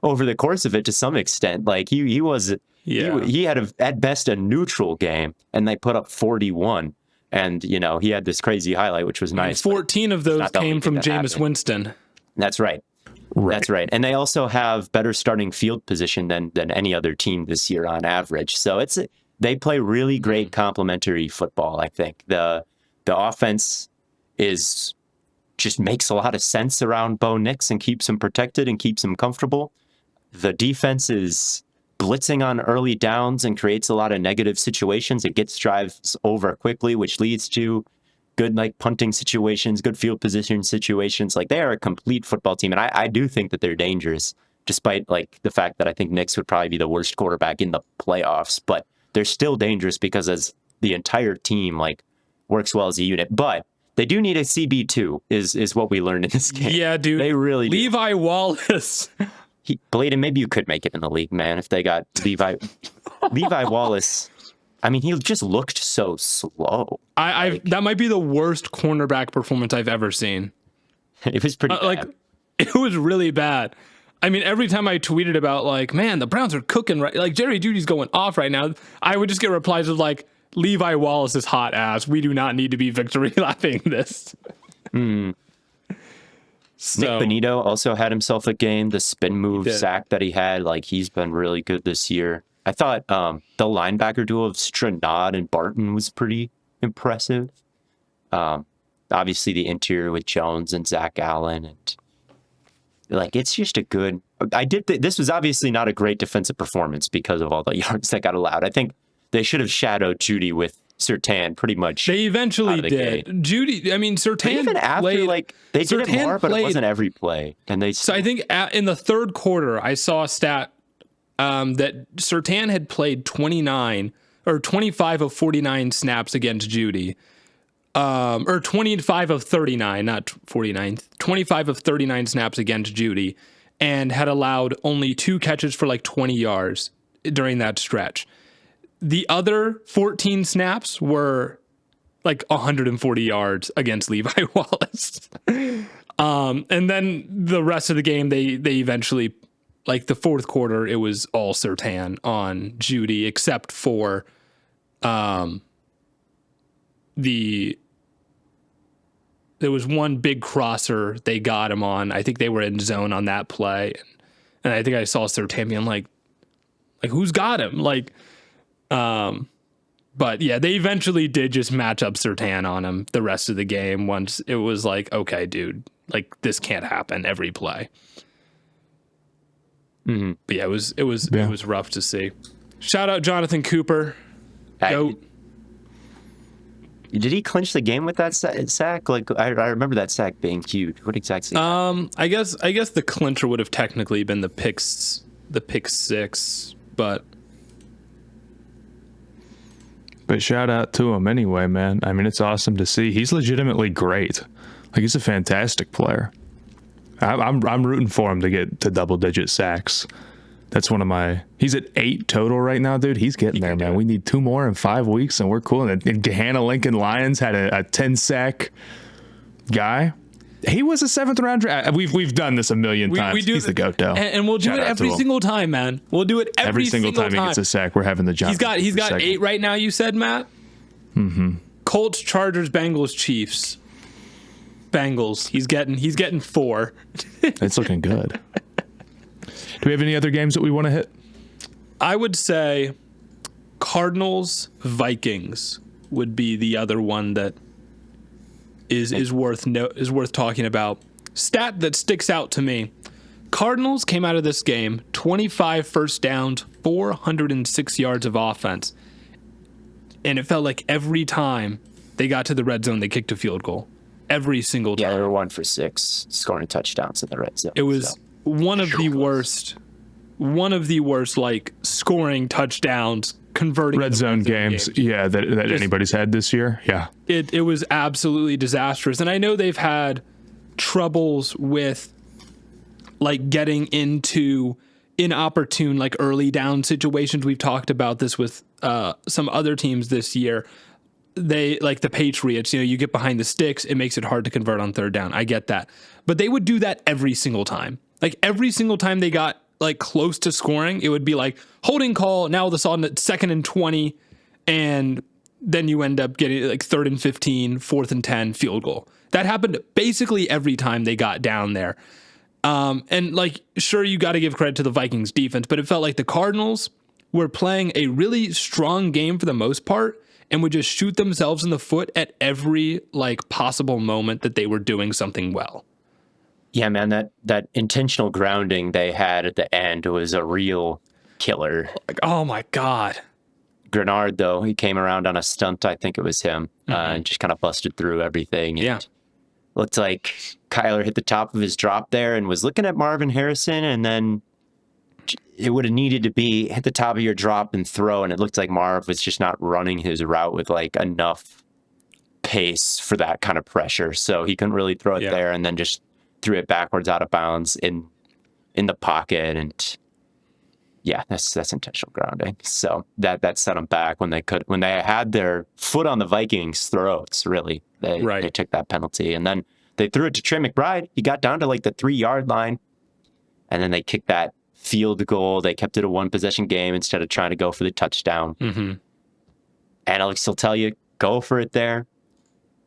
over the course of it to some extent. Like he was. Yeah. He had at best a neutral game, and they put up 41. And, you know, he had this crazy highlight, which was nice. 14 of those came from Jameis Winston. That's right. That's right. And they also have better starting field position than any other team this year on average. So they play really great complementary football, I think. The offense just makes a lot of sense around Bo Nix and keeps him protected and keeps him comfortable. The defense is blitzing on early downs and creates a lot of negative situations. It gets drives over quickly, which leads to good like punting situations, good field position situations. Like, they are a complete football team, and I do think that they're dangerous, despite like the fact that I think Nix would probably be the worst quarterback in the playoffs. But they're still dangerous because as the entire team like works well as a unit. But they do need a CB2 is what we learned in this game. Yeah, dude. They really do. Levi Wallace. Blaiden, maybe you could make it in the league, man, if they got Levi Wallace. I mean, he just looked so slow. That might be the worst cornerback performance I've ever seen. It was pretty bad. Like, it was really bad. I mean, every time I tweeted about like, man, the Browns are cooking right, like Jerry Jeudy's going off right now, I would just get replies of like, Levi Wallace is hot ass. We do not need to be victory lapping this. So, Nick Benito also had himself a game. The spin move sack that he had, like, he's been really good this year. I thought the linebacker duo of Stranad and Barton was pretty impressive. Obviously, the interior with Jones and Zach Allen, and like, it's just a good. This was obviously not a great defensive performance because of all the yards that got allowed. I think they should have shadowed Jeudy with Surtain pretty much. They eventually did. Jeudy, I mean, Surtain even after played, like they did it more, but it wasn't every play. And so I think in the third quarter, I saw a stat that Surtain had played 25 of 49 snaps against Jeudy, or 25 of 39, not 49, 25 of 39 snaps against Jeudy, and had allowed only 2 catches for like 20 yards during that stretch. The other 14 snaps were like 140 yards against Levi Wallace. And then the rest of the game, they eventually, like the fourth quarter, it was all Surtain on Jeudy, except for there was one big crosser they got him on. I think they were in zone on that play. And I think I saw Surtain being like who's got him? Like, but yeah, they eventually did just match up Surtain on him the rest of the game once it was like, okay, dude, like this can't happen every play. Mm-hmm. But yeah, it was rough to see. Shout out Jonathan Cooper. Goat. Did he clinch the game with that sack? Like, I remember that sack being huge. What exactly? I guess the clincher would have technically been the pick 6, but shout out to him anyway, man. I mean, it's awesome to see. He's legitimately great. Like, he's a fantastic player. I'm rooting for him to get to double-digit sacks. That's one of my. He's at 8 total right now, dude. He's getting there, man. We need 2 more in 5 weeks, and we're cool. And Hannah Lincoln Lyons had a 10-sack guy. He was a 7th round draft. We've done this a million times. We do. He's the goat, though. And we'll do it every single time, man. We'll do it every single time he gets a sack. We're having the job. He's got 8 right now. You said, Matt. Mm-hmm. Colts, Chargers, Bengals, Chiefs. Bengals. He's getting 4. It's looking good. Do we have any other games that we want to hit? I would say Cardinals, Vikings would be the other one that is worth talking about. Stat that sticks out to me: Cardinals came out of this game 25 first downs, 406 yards of offense, and it felt like every time they got to the red zone, they kicked a field goal. Every single time. Yeah, they were 1 for 6 scoring touchdowns in the red zone. It was one of the worst like scoring touchdowns, converting red zone games. Yeah, that anybody's had this year. Yeah, it was absolutely disastrous. And I know they've had troubles with like getting into inopportune like early down situations. We've talked about this with some other teams this year. They like the Patriots, you get behind the sticks, it makes it hard to convert on third down. I get that. But they would do that every single time. Like every single time they got like close to scoring, it would be like holding call. Now all of a sudden it's 2nd and 20, and then you end up getting like 3rd and 15, 4th and 10 field goal. That happened basically every time they got down there. And like, sure, you got to give credit to the Vikings defense, but it felt like the Cardinals were playing a really strong game for the most part, and would just shoot themselves in the foot at every like possible moment that they were doing something well. Yeah, man, that intentional grounding they had at the end was a real killer. Like, oh my God. Grenard, though, he came around on a stunt. I think it was him, and just kind of busted through everything. Yeah. Looked like Kyler hit the top of his drop there and was looking at Marvin Harrison, and then it would have needed to be hit the top of your drop and throw, and it looked like Marv was just not running his route with like enough pace for that kind of pressure, so he couldn't really throw it there, and then just threw it backwards out of bounds in the pocket, and yeah, that's intentional grounding. So that set them back when they had their foot on the Vikings' throats. Really, they took that penalty, and then they threw it to Trey McBride. He got down to like the 3-yard line, and then they kicked that field goal. They kept it a 1-possession game instead of trying to go for the touchdown. Mm-hmm. And I'll still tell you, go for it there.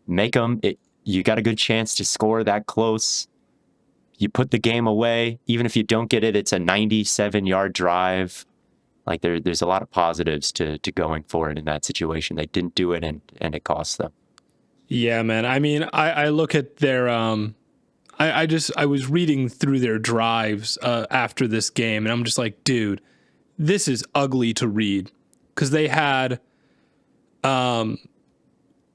Make them. You got a good chance to score that close. You put the game away. Even if you don't get it, it's a 97-yard drive. Like there's a lot of positives to going for it in that situation. They didn't do it, and it cost them. Yeah, man. I mean, I look at their I was reading through their drives after this game, and I'm just like, dude, this is ugly to read, because they had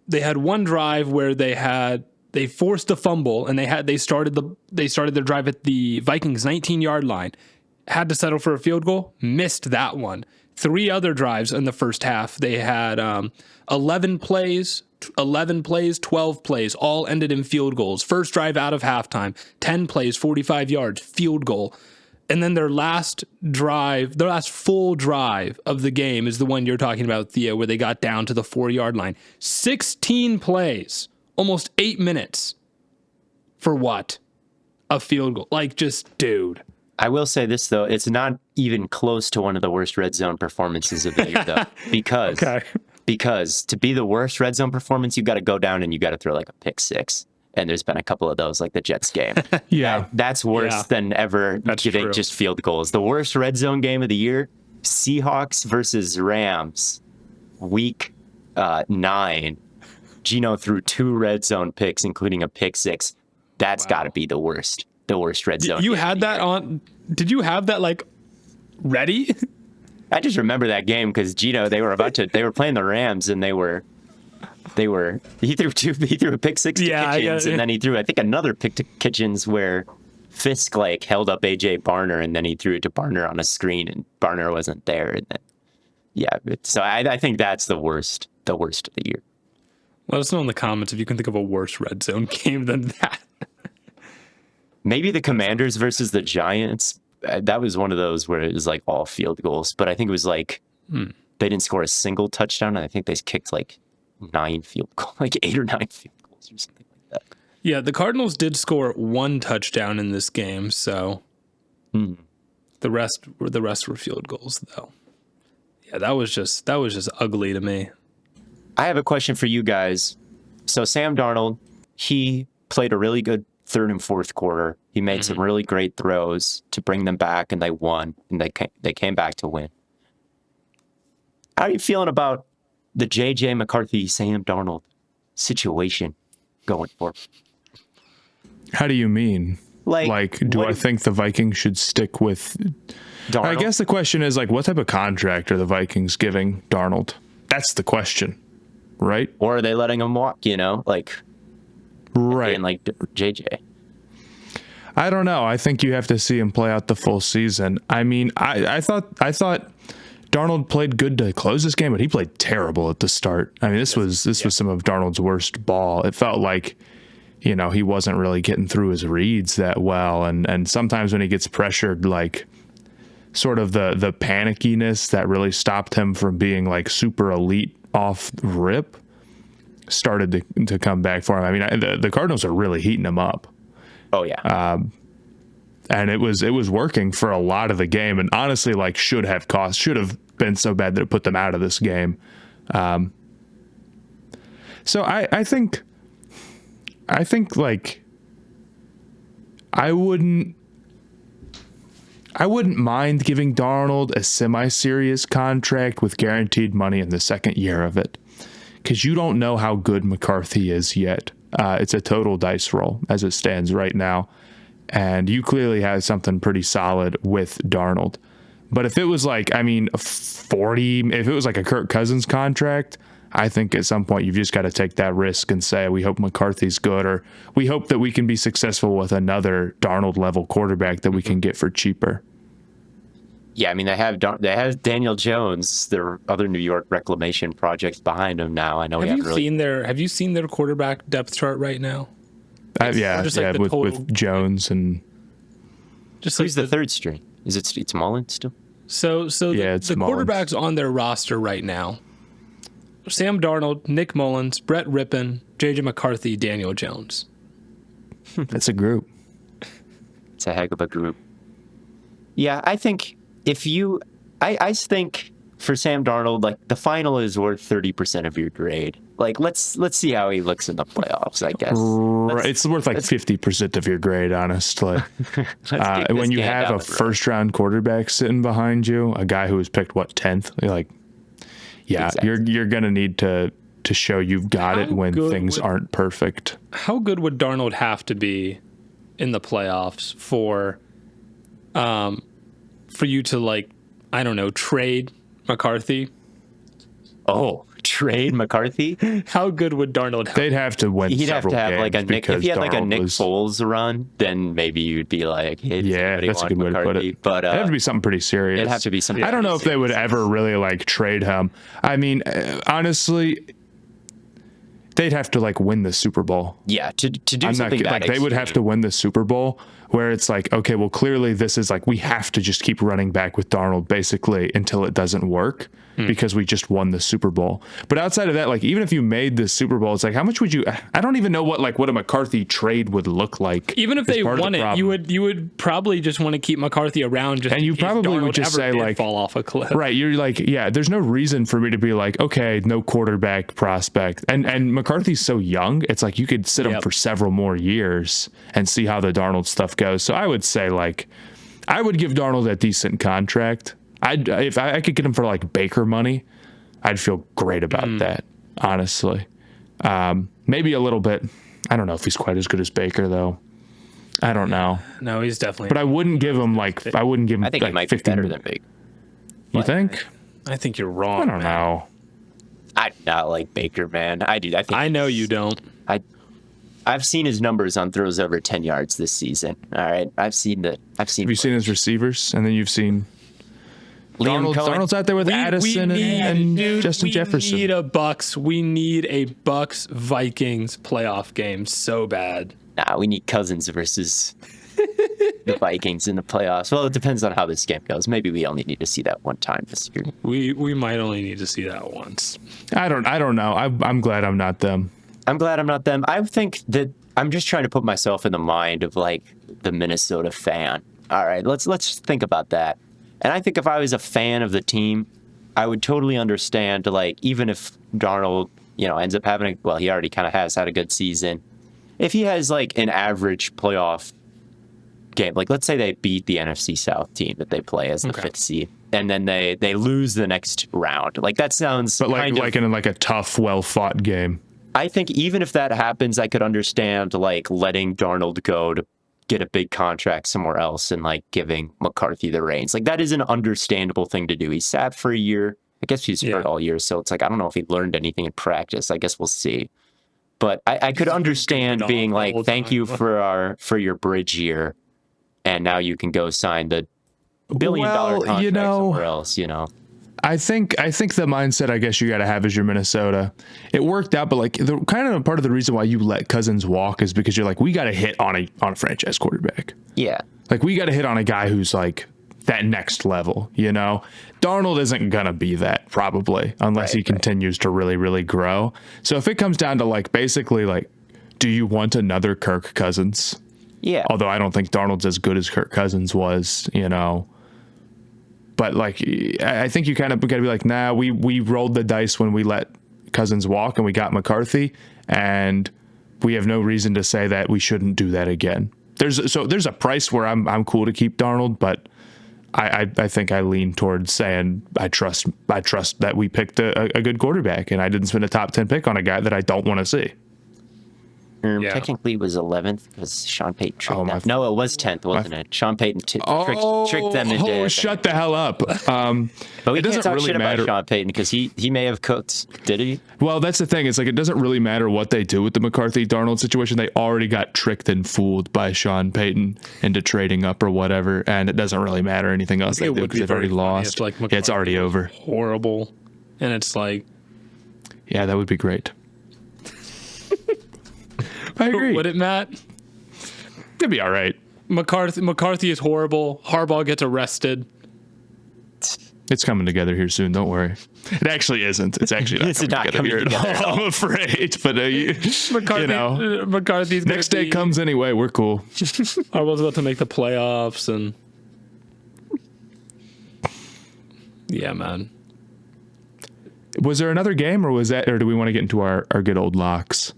one drive where they forced a fumble, and they started their drive at the Vikings 19-yard line, had to settle for a field goal, missed that one. 3 other drives in the first half, they had 11 plays, 12 plays, all ended in field goals. First drive out of halftime, 10 plays, 45 yards, field goal. And then their last full drive of the game is the one you're talking about, Theo, where they got down to the 4-yard line. 16 plays, almost 8 minutes for what? A field goal. Like, just, dude. I will say this, though. It's not even close to one of the worst red zone performances of the year, though. Because to be the worst red zone performance, you got to go down and you got to throw like a pick six. And there's been a couple of those, like the Jets game. That's worse than ever getting just field goals. The worst red zone game of the year, Seahawks versus Rams, week 9. Gino threw 2 red zone picks, including a pick 6. That's got to be the worst red zone. You had that on? Did you have that like ready? I just remember that game because Gino, they were playing the Rams, and he threw a pick 6 to Kitchens, and then he threw, I think, another pick to Kitchens where Fisk like held up AJ Barner, and then he threw it to Barner on a screen, and Barner wasn't there. And then, so I think that's the worst of the year. Let us know in the comments if you can think of a worse red zone game than that. Maybe the Commanders versus the Giants. That was one of those where it was like all field goals, but I think it was like they didn't score a single touchdown, and I think they kicked like 9 field goals, like 8 or 9 field goals or something like that. Yeah, the Cardinals did score 1 touchdown in this game, so the rest were field goals, though. Yeah, that was just ugly to me. I have a question for you guys. So Sam Darnold, he played a really good 3rd and 4th quarter. He made some really great throws to bring them back, and they won, and they came back to win. How are you feeling about the J.J. McCarthy, Sam Darnold situation? going for. How do you mean? Like, do what I think the Vikings should stick with? Darnold? I guess the question is like, what type of contract are the Vikings giving Darnold? That's the question, right? Or are they letting him walk? You know, like Right. and like JJ. I don't know. I think you have to see him play out the full season. I mean, I thought Darnold played good to close this game, but he played terrible at the start. I mean, this was some of Darnold's worst ball. It felt like, you know, he wasn't really getting through his reads that well, and sometimes when he gets pressured, like sort of the panickiness that really stopped him from being like super elite off rip started to come back for him. I mean, the Cardinals are really heating him up. Oh yeah. And it was working for a lot of the game, and honestly, like should have been so bad that it put them out of this game. So I think like I wouldn't mind giving Darnold a semi-serious contract with guaranteed money in the second year of it, because you don't know how good McCarthy is yet. It's a total dice roll as it stands right now. And you clearly have something pretty solid with Darnold. But if it was like, I mean, if it was like a Kirk Cousins contract, I think at some point you've just got to take that risk and say, we hope McCarthy's good, or we hope that we can be successful with another Darnold level quarterback that we can get for cheaper. Yeah, I mean they have Daniel Jones, their other New York reclamation project behind him now. I know. Have you seen their quarterback depth chart right now? With Jones and just who's the third string? Is it's Mullen still? So the quarterbacks on their roster right now: Sam Darnold, Nick Mullins, Brett Rippon, JJ McCarthy, Daniel Jones. That's a group. It's a heck of a group. Yeah, I think I think for Sam Darnold, like the final is worth 30% of your grade. Like let's see how he looks in the playoffs. I guess it's worth like 50% of your grade, honestly. When you have a first-round quarterback sitting behind you, a guy who was picked 10th, like, yeah, exactly. You're gonna need to show you've got it when things aren't perfect. How good would Darnold have to be in the playoffs for you to, like, I don't know, trade McCarthy? Oh, trade McCarthy? How good would Darnold have? They'd have to win. He'd have to have like a Nick. If he had like a Nick Foles run, then maybe you'd be like, hey, yeah, that's a good way to put it. But it'd have to be something pretty serious. It'd have to be something. I don't know if they would ever really like trade him. I mean, honestly, they'd have to like win the Super Bowl. Yeah, to do something like they would have to win the Super Bowl, where it's like, okay, well, clearly this is like, we have to just keep running back with Darnold basically until it doesn't work because we just won the Super Bowl. But outside of that, like, even if you made the Super Bowl, it's like, how much would you, I don't even know what a McCarthy trade would look like. Even if they won it, you would probably just want to keep McCarthy around, just, and you probably would just say like, fall off a cliff. Right. You're like, yeah, there's no reason for me to be like, okay, no quarterback prospect. And McCarthy's so young, it's like you could sit him for several more years and see how the Darnold stuff goes. So I would say, like, I would give Darnold a decent contract. If I could get him for like Baker money, I'd feel great about that, honestly. Maybe a little bit. I don't know if he's quite as good as Baker, though. I don't know. No, he's definitely. But I wouldn't give him like. I wouldn't give him. I think like he might 50 be better than Baker. You think? I think you're wrong. I don't know. I do not like Baker, man. I do. I know you don't. I've seen his numbers on throws over 10 yards this season. All right, I've seen. Have you seen his receivers? And then you've seen Darnold's out there with Addison and Justin Jefferson. We need a Bucs Vikings playoff game so bad. Nah, we need Cousins versus the Vikings in the playoffs. Well, it depends on how this game goes. Maybe we only need to see that one time this year. We might only need to see that once. I don't know. I'm glad I'm not them. I'm glad I'm not them. I think that I'm just trying to put myself in the mind of like the Minnesota fan. All right, let's think about that. And I think if I was a fan of the team, I would totally understand, like, even if Darnold, ends up having he already kind of has had a good season. If he has like an average playoff game, like let's say they beat the NFC South team that they play as the fifth seed, and then they lose the next round. Like that sounds in like a tough, well-fought game. I think even if that happens, I could understand like letting Darnold go to get a big contract somewhere else and like giving McCarthy the reins. Like that is an understandable thing to do. He sat for a year. I guess he's hurt all year, so it's like I don't know if he learned anything in practice. I guess we'll see. But I could understand being like, thank you for your bridge year, and now you can go sign the $1 billion contract somewhere else. I think the mindset I guess you got to have is you're Minnesota. It worked out, but like the kind of part of the reason why you let Cousins walk is because you're like, we got to hit on a franchise quarterback. Yeah, like we got to hit on a guy who's like that next level. Darnold isn't gonna be that probably unless he continues to really, really grow. So if it comes down to like basically like, do you want another Kirk Cousins? Yeah. Although I don't think Darnold's as good as Kirk Cousins was, But like, I think you kind of got to be like, nah, we rolled the dice when we let Cousins walk and we got McCarthy, and we have no reason to say that we shouldn't do that again. There's a price where I'm cool to keep Darnold, but I think I lean towards saying I trust that we picked a good quarterback, and I didn't spend a top 10 pick on a guy that I don't want to see. Technically it was 11th because Sean Payton tricked them. No, it was 10th, wasn't it? Sean Payton tricked them into it. Shut the hell up. But we can't talk shit about Sean Payton because he may have cooked. Did he? Well, that's the thing. It's like it doesn't really matter what they do with the McCarthy-Darnold situation. They already got tricked and fooled by Sean Payton into trading up or whatever, and it doesn't really matter anything else they do because they've already lost. Like it's already over. Horrible. And it's like... Yeah, that would be great. I agree. Would it, Matt? It'd be all right. McCarthy is horrible. Harbaugh gets arrested. It's coming together here soon. Don't worry. It actually isn't. It's actually not coming together here at all. I'm afraid. But McCarthy's next day comes anyway. We're cool. Harbaugh's about to make the playoffs, and yeah, man. Was there another game, or do we want to get into our good old locks?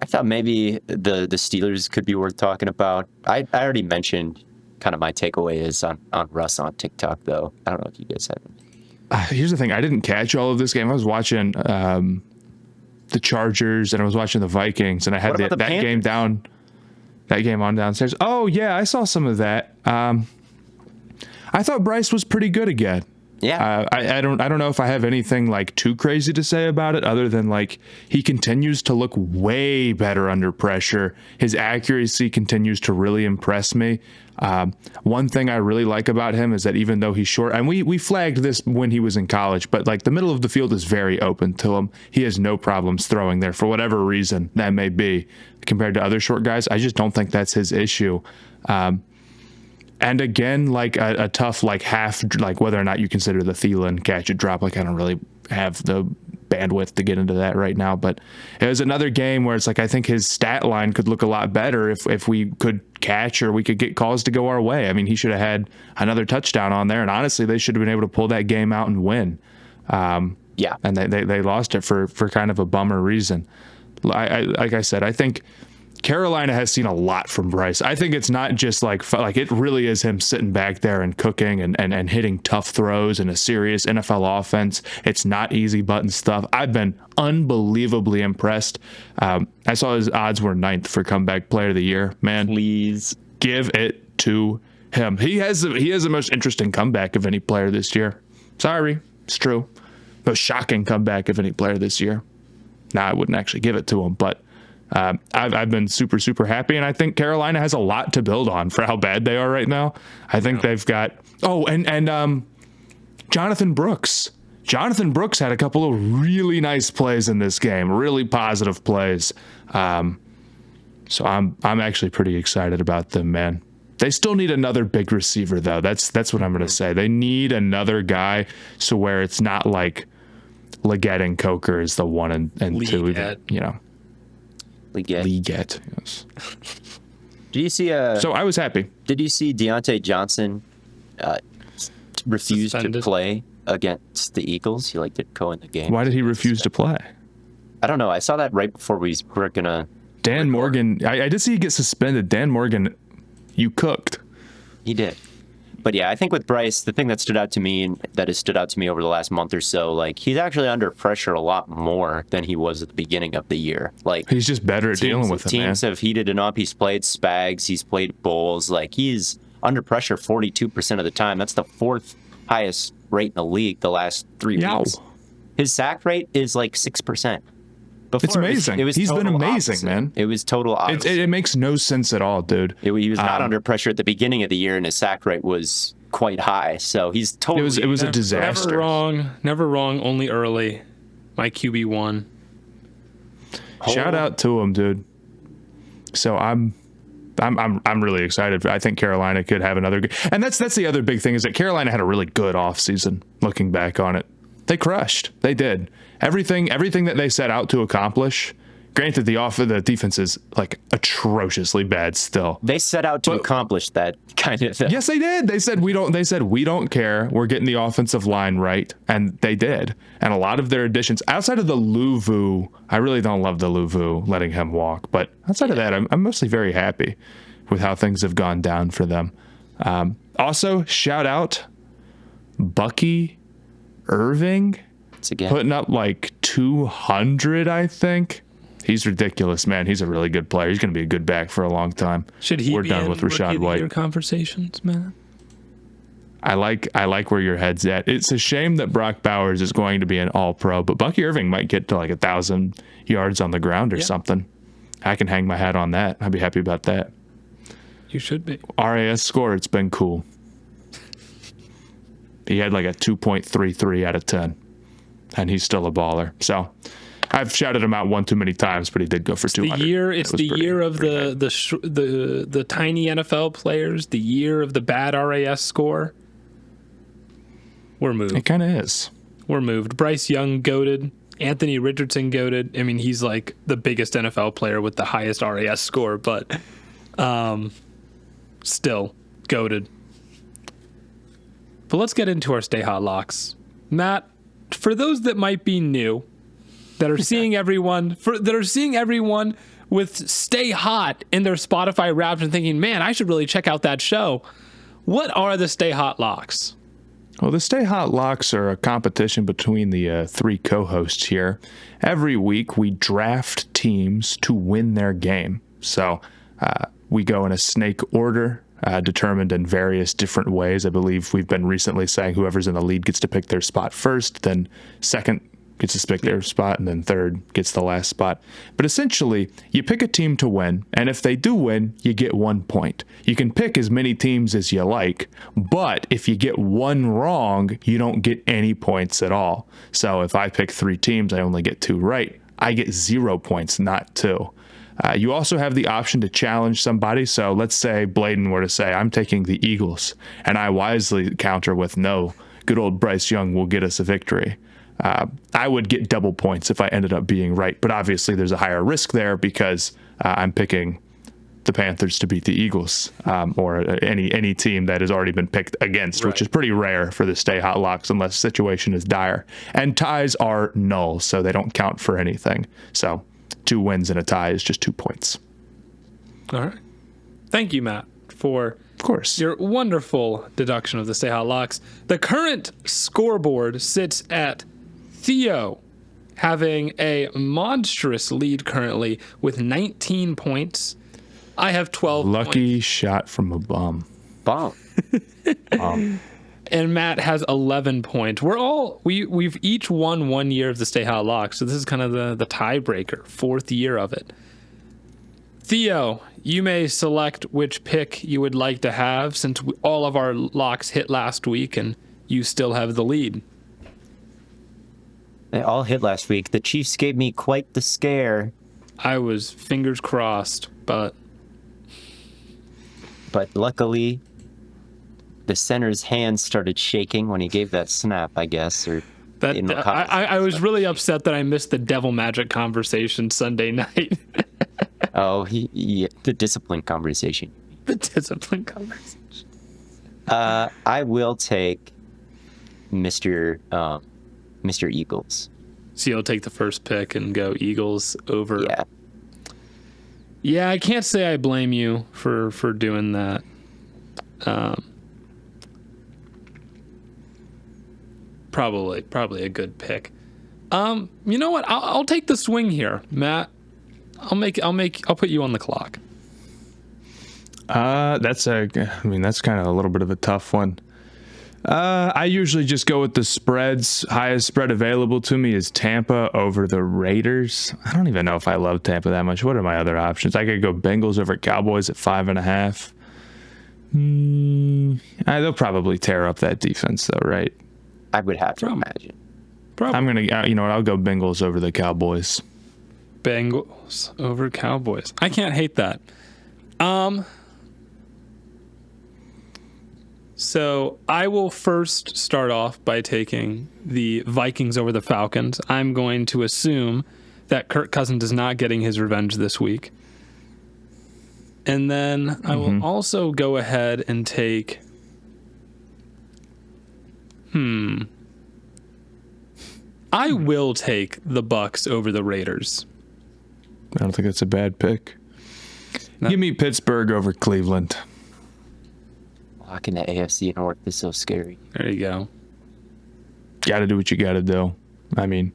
I thought maybe the Steelers could be worth talking about. I already mentioned kind of my takeaway is on Russ on TikTok, though. I don't know if you guys have. Here's the thing. I didn't catch all of this game. I was watching the Chargers, and I was watching the Vikings, and I had that game down. That game on downstairs. Oh, yeah, I saw some of that. I thought Bryce was pretty good again. Yeah. I don't know if I have anything like too crazy to say about it other than like he continues to look way better under pressure. His accuracy continues to really impress me. One thing I really like about him is that even though he's short, and we flagged this when he was in college, but like the middle of the field is very open to him. He has no problems throwing there for whatever reason that may be compared to other short guys. I just don't think that's his issue. And again, like a tough, like half, like whether or not you consider the Thielen catch and drop, like I don't really have the bandwidth to get into that right now. But it was another game where it's like I think his stat line could look a lot better if we could catch or we could get calls to go our way. I mean, he should have had another touchdown on there, and honestly, they should have been able to pull that game out and win. Yeah, and they lost it for kind of a bummer reason. Like I said, I think Carolina has seen a lot from Bryce. I think it's not just like it really is him sitting back there and cooking and hitting tough throws in a serious NFL offense. It's not easy button stuff. I've been unbelievably impressed. I saw his odds were 9th for comeback player of the year. Man, please give it to him. He has the most interesting comeback of any player this year. Sorry, it's true. Most shocking comeback of any player this year. Now, I wouldn't actually give it to him, but I've been super, super happy, and I think Carolina has a lot to build on for how bad they are right now. I think they've got and Jonathan Brooks. Jonathan Brooks had a couple of really nice plays in this game, really positive plays. So I'm actually pretty excited about them, man. They still need another big receiver, though. That's what I'm going to say. They need another guy, so where it's not like Leggett and Coker is the 1 and 2, Leggett, yes. Do you see So I was happy. Did you see Deontay Johnson refuse to play against the Eagles? He didn't go in the game. Why did he refuse to play? I don't know. I saw that right before we were gonna. Dan Morgan. I did see he get suspended. Dan Morgan, you cooked. He did. But yeah, I think with Bryce, the thing that stood out to me and that has stood out to me over the last month or so, like he's actually under pressure a lot more than he was at the beginning of the year. Like He's just better at dealing with it, man. Teams have heated him up. He's played Spags. He's played Bulls. Like he's under pressure 42% of the time. That's the fourth highest rate in the league the last 3 weeks. His sack rate is like 6%. Before, it's amazing. He's been amazing, opposite. Man. It was total opposite. It makes no sense at all, dude. He was not under pressure at the beginning of the year, and his sack rate was quite high. So he's totally. It was a disaster. Never wrong. Only early. My QB1. Shout out to him, dude. So I'm really excited. I think Carolina could have another good. And that's the other big thing is that Carolina had a really good offseason. Looking back on it, they crushed. They did everything that they set out to accomplish. Granted, the defense is like atrociously bad still. They set out to accomplish that kind of thing. Yes, they did. They said we don't care. We're getting the offensive line right, and they did. And a lot of their additions outside of the Luvu, I really don't love the Luvu letting him walk, but outside of that, I'm mostly very happy with how things have gone down for them. Also, shout out Bucky Irving putting up like 200, I think. He's ridiculous, man. He's a really good player. He's going to be a good back for a long time. Should he We're be done in with Rachaad White. Your conversations, man? I like where your head's at. It's a shame that Brock Bowers is going to be an all-pro, but Bucky Irving might get to like 1,000 yards on the ground or something. I can hang my hat on that. I'd be happy about that. You should be. RAS score, it's been cool. He had like a 2.33 out of 10, and he's still a baller. So I've shouted him out one too many times, but he did go for 200. It's the year of the tiny NFL players, the year of the bad RAS score. We're moved. It kind of is. We're moved. Bryce Young goated. Anthony Richardson goated. I mean, he's like the biggest NFL player with the highest RAS score, but still goated. But let's get into our Stay Hot locks. Matt, for those that might be new, that are seeing everyone with Stay Hot in their Spotify Wrapped and thinking, man, I should really check out that show. What are the Stay Hot locks? Well, the Stay Hot locks are a competition between the three co-hosts here. Every week, we draft teams to win their game. So we go in a snake order, determined in various different ways. I believe we've been recently saying whoever's in the lead gets to pick their spot first, then second gets to pick their spot, and then third gets the last spot. But essentially, you pick a team to win, and if they do win, you get 1 point. You can pick as many teams as you like, but if you get one wrong, you don't get any points at all. So if I pick 3 teams, I only get 2 right. I get 0 points, not 2. You also have the option to challenge somebody. So let's say Blaiden were to say, I'm taking the Eagles, and I wisely counter with, no, good old Bryce Young will get us a victory. I would get double points if I ended up being right, but obviously there's a higher risk there because I'm picking the Panthers to beat the Eagles or any team that has already been picked against, right, which is pretty rare for the Stay Hot locks unless the situation is dire. And ties are null, so they don't count for anything. So 2 wins and a tie is just 2 points. All right. Thank you, Matt, for your wonderful deduction of the Stay Hot locks. The current scoreboard sits at Theo having a monstrous lead currently with 19 points. I have 12 Lucky points. Shot from a bum. And Matt has 11 points. We've each won 1 year of the Stay Hot locks, so this is kind of the tiebreaker, 4th year of it. Theo, you may select which pick you would like to have since all of our locks hit last week and you still have the lead. They all hit last week. The Chiefs gave me quite the scare. I was fingers crossed, but luckily the center's hands started shaking when he gave that snap, I guess. I was really upset that I missed the devil magic conversation Sunday night. The discipline conversation. The discipline conversation. I will take Mr. Eagles. So you'll take the first pick and go Eagles over. Yeah. Yeah, I can't say I blame you for doing that. probably a good pick. You know what? I'll take the swing here, Matt. I'll put you on the clock. That's kind of a little bit of a tough one. I usually just go with the spreads. Highest spread available to me is Tampa over the Raiders. I don't even know if I love Tampa that much. What are my other options? I could go Bengals over Cowboys at 5.5. They'll probably tear up that defense though, right? I would have to imagine. Probably. I'm gonna, I'll go Bengals over the Cowboys. Bengals over Cowboys. I can't hate that. So I will first start off by taking the Vikings over the Falcons. I'm going to assume that Kirk Cousins is not getting his revenge this week. And then I will also go ahead and take... I will take the Bucs over the Raiders. I don't think that's a bad pick. Give me Pittsburgh over Cleveland. Locking the AFC North is so scary. There you go. Got to do what you got to do. I mean,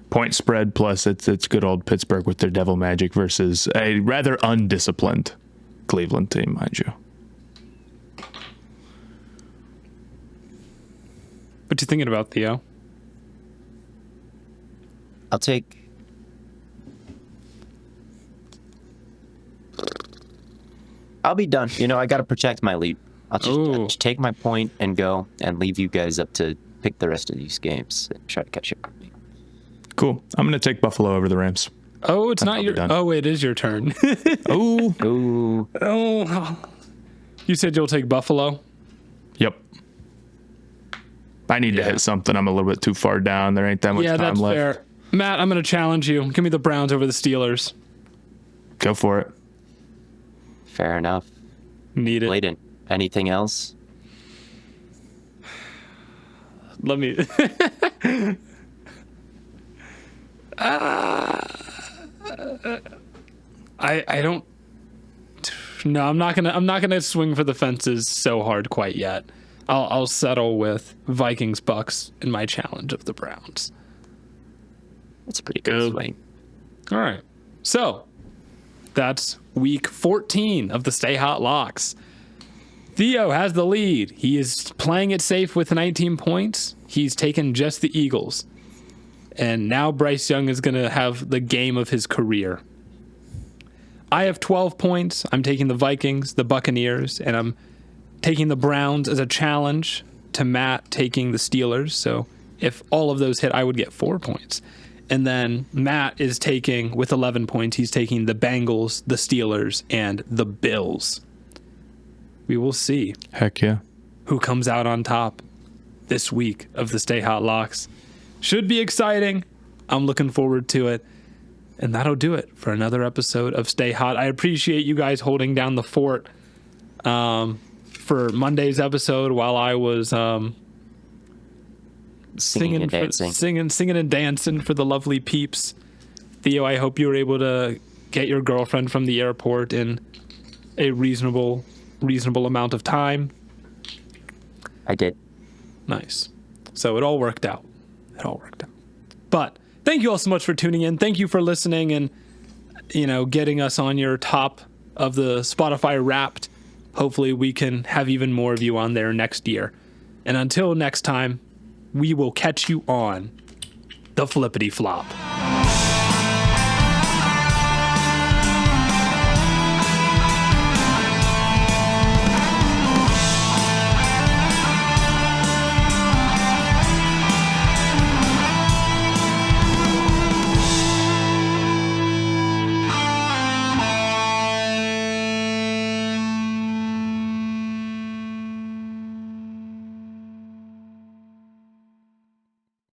point spread plus it's good old Pittsburgh with their devil magic versus a rather undisciplined Cleveland team, mind you. What you thinking about, Theo? I'll be done. I got to protect my lead. I'll just take my point and go and leave you guys up to pick the rest of these games and try to catch up with me. Cool. I'm going to take Buffalo over the Rams. Oh, it's not your... Oh, it is your turn. Oh. You said you'll take Buffalo? Yep. I need to hit something. I'm a little bit too far down. There ain't that much time that's left. Fair. Matt, I'm going to challenge you. Give me the Browns over the Steelers. Go for it. Fair enough. Need it. Blaiden, anything else? Let me... I don't... No, I'm not gonna swing for the fences so hard quite yet. I'll settle with Vikings Bucs in my challenge of the Browns. That's a pretty good swing. All right. So, that's week 14 of the Stay Hot Locks. Theo has the lead. He is playing it safe with 19 points. He's taken just the Eagles. And now Bryce Young is going to have the game of his career. I have 12 points. I'm taking the Vikings, the Buccaneers, and I'm taking the Browns as a challenge to Matt taking the Steelers. So if all of those hit, I would get 4 points. And then Matt is taking, with 11 points, he's taking the Bengals, the Steelers, and the Bills. We will see. Heck yeah. Who comes out on top this week of the Stay Hot Locks. Should be exciting. I'm looking forward to it. And that'll do it for another episode of Stay Hot. I appreciate you guys holding down the fort for Monday's episode while I was singing and dancing for the lovely peeps. Theo, I hope you were able to get your girlfriend from the airport in a reasonable amount of time. I did. Nice. So it all worked out. But thank you all so much for tuning in. Thank you for listening and, getting us on your top of the Spotify Wrapped. Hopefully we can have even more of you on there next year. And until next time, we will catch you on the Flippity Flop.